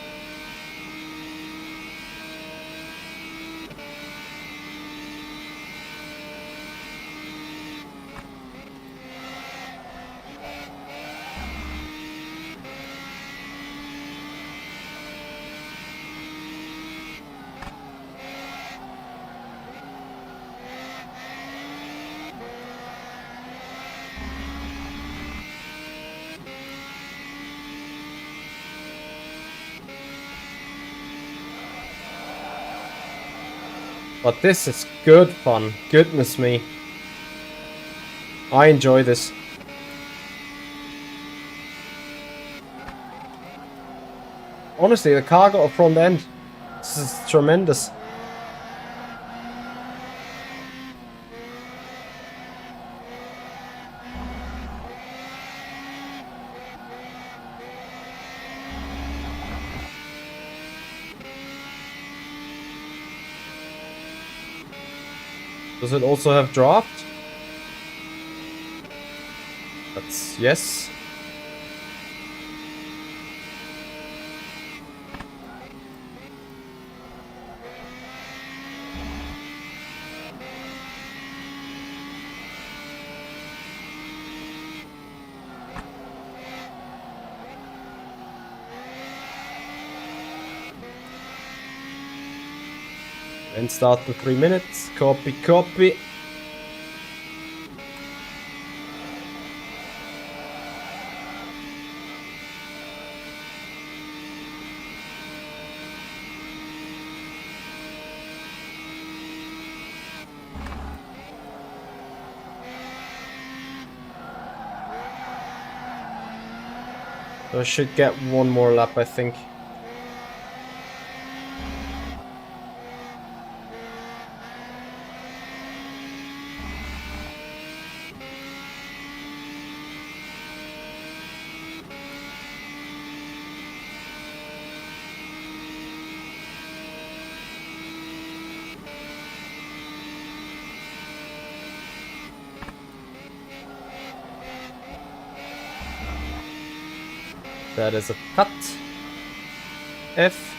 But this is good fun. Goodness me. I enjoy this. Honestly, the car got a front end. This is tremendous. Does it also have draft? That's yes. And start for 3 minutes. Copy, copy. So I should get one more lap, I think. That is a cut. F.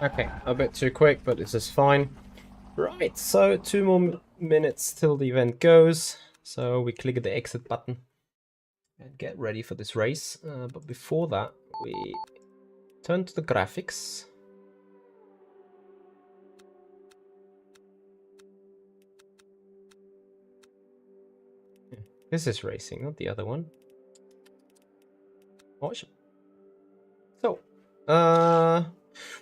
Okay, a bit too quick, but this is fine. Right, so 2 more minutes till the event goes. So we click the exit button and get ready for this race. But before that, we turn to the graphics. This is racing, not the other one. Awesome. So,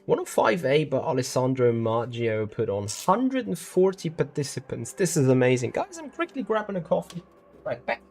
105A by Alessandro Maggio put on 140 participants. This is amazing. Guys, I'm quickly grabbing a coffee. Right back.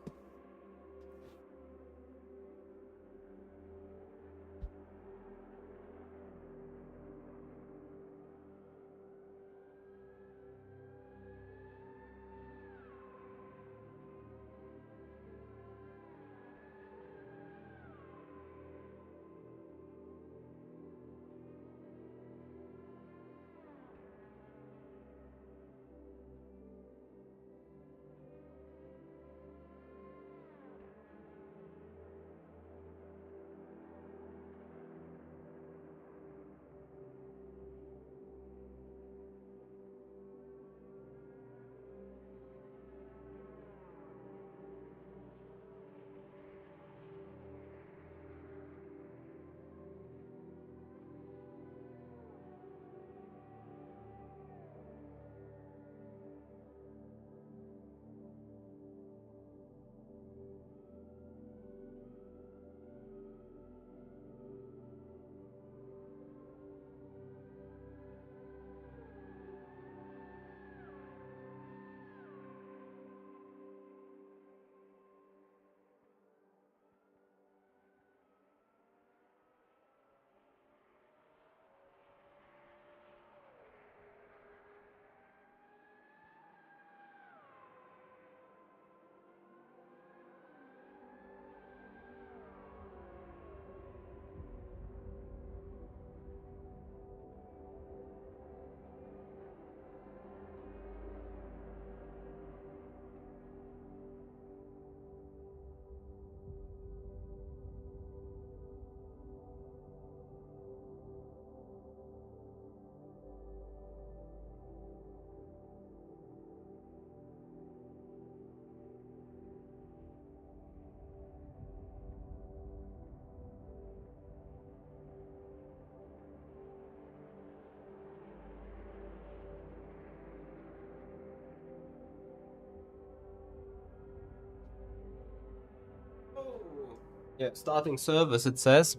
Yeah, starting service, it says.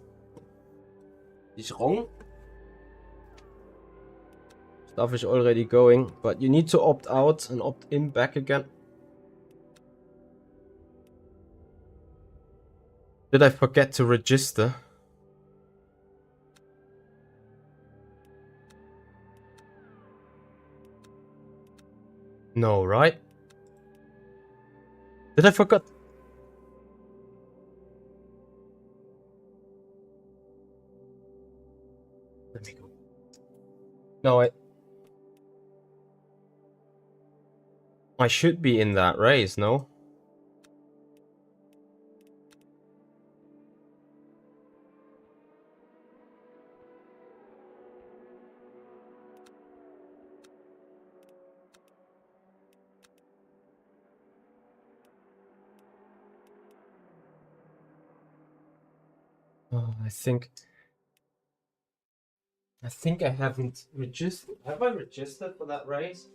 Is wrong. Stuff is already going, but you need to opt out and opt in back again. Did I forget to register? No, right? Did I forget? Let me go. No, I should be in that race, no? Oh, I think I haven't registered. Have I registered for that race?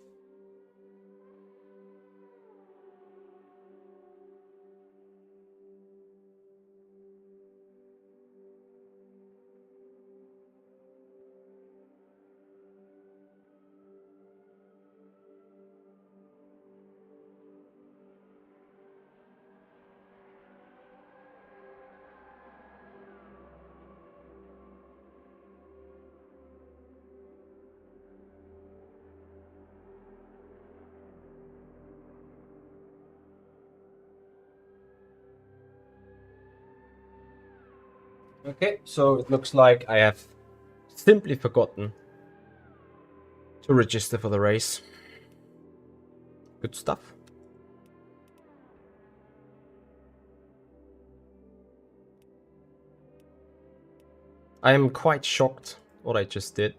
Okay, so it looks like I have simply forgotten to register for the race. Good stuff. I am quite shocked what I just did.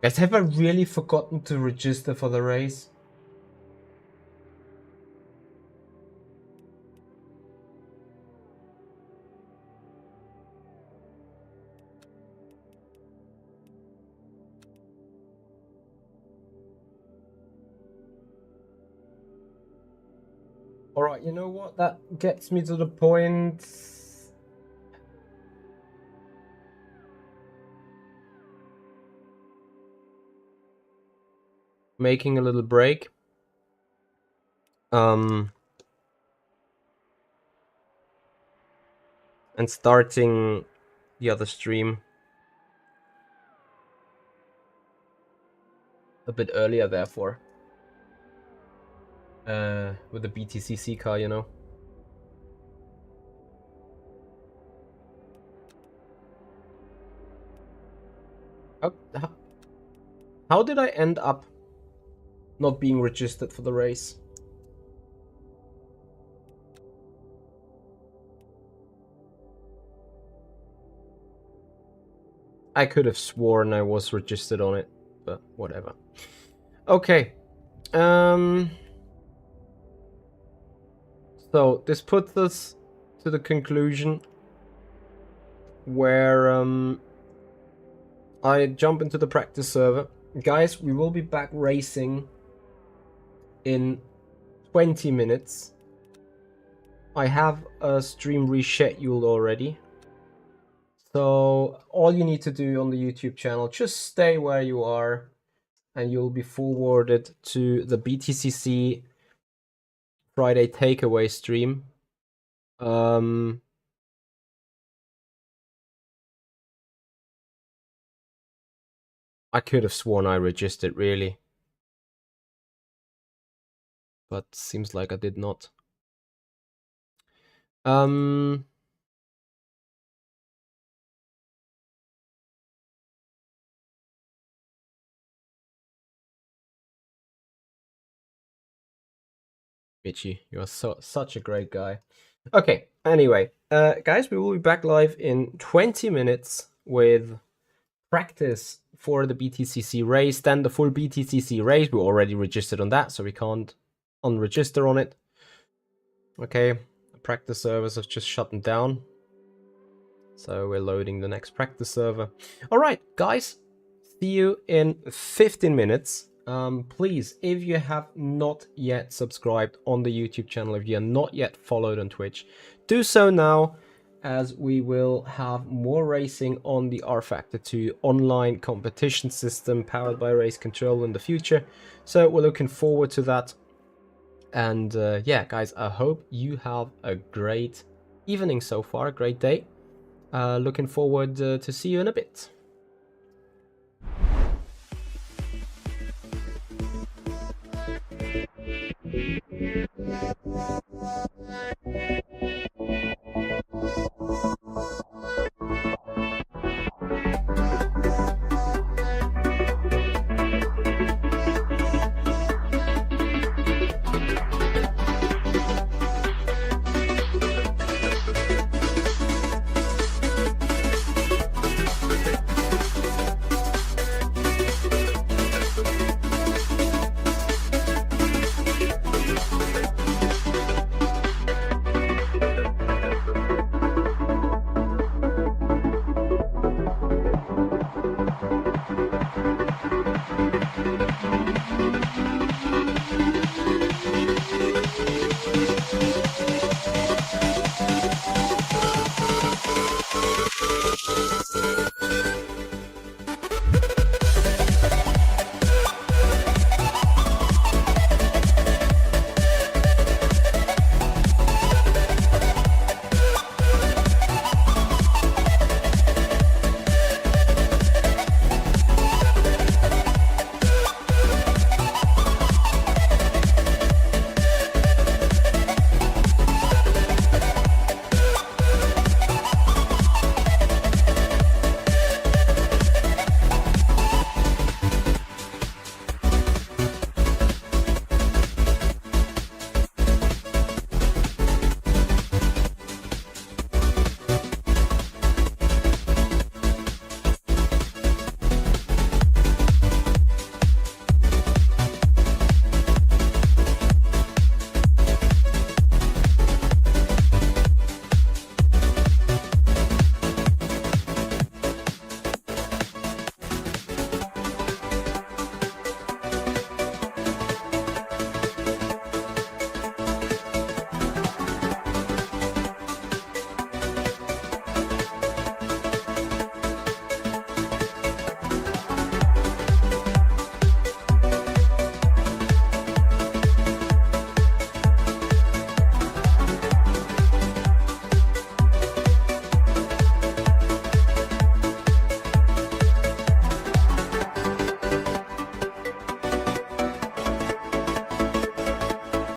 Guys, have I really forgotten to register for the race? Alright, you know what? That gets me to the point. Making a little break. And starting the other stream a bit earlier, therefore. With the BTCC car, you know. How did I end up not being registered for the race? I could have sworn I was registered on it, but whatever. Okay. So this puts us to the conclusion where I jump into the practice server. Guys, we will be back racing in 20 minutes. I have a stream rescheduled already. So all you need to do on the YouTube channel, just stay where you are and you'll be forwarded to the BTCC Friday takeaway stream. I could have sworn I registered, really. But seems like I did not. Mitchie, you're such a great guy. Okay, anyway, guys, we will be back live in 20 minutes with practice for the BTCC race, then the full BTCC race. We're already registered on that, so we can't unregister on it. Okay, the practice servers have just shut down. So we're loading the next practice server. All right, guys, see you in 15 minutes. Please, if you have not yet subscribed on the YouTube channel, if you are not yet followed on Twitch, do so now, as we will have more racing on the rFactor 2 online competition system powered by RaceControl in the future. So we're looking forward to that. And yeah, guys, I hope you have a great evening so far, a great day. Looking forward to see you in a bit.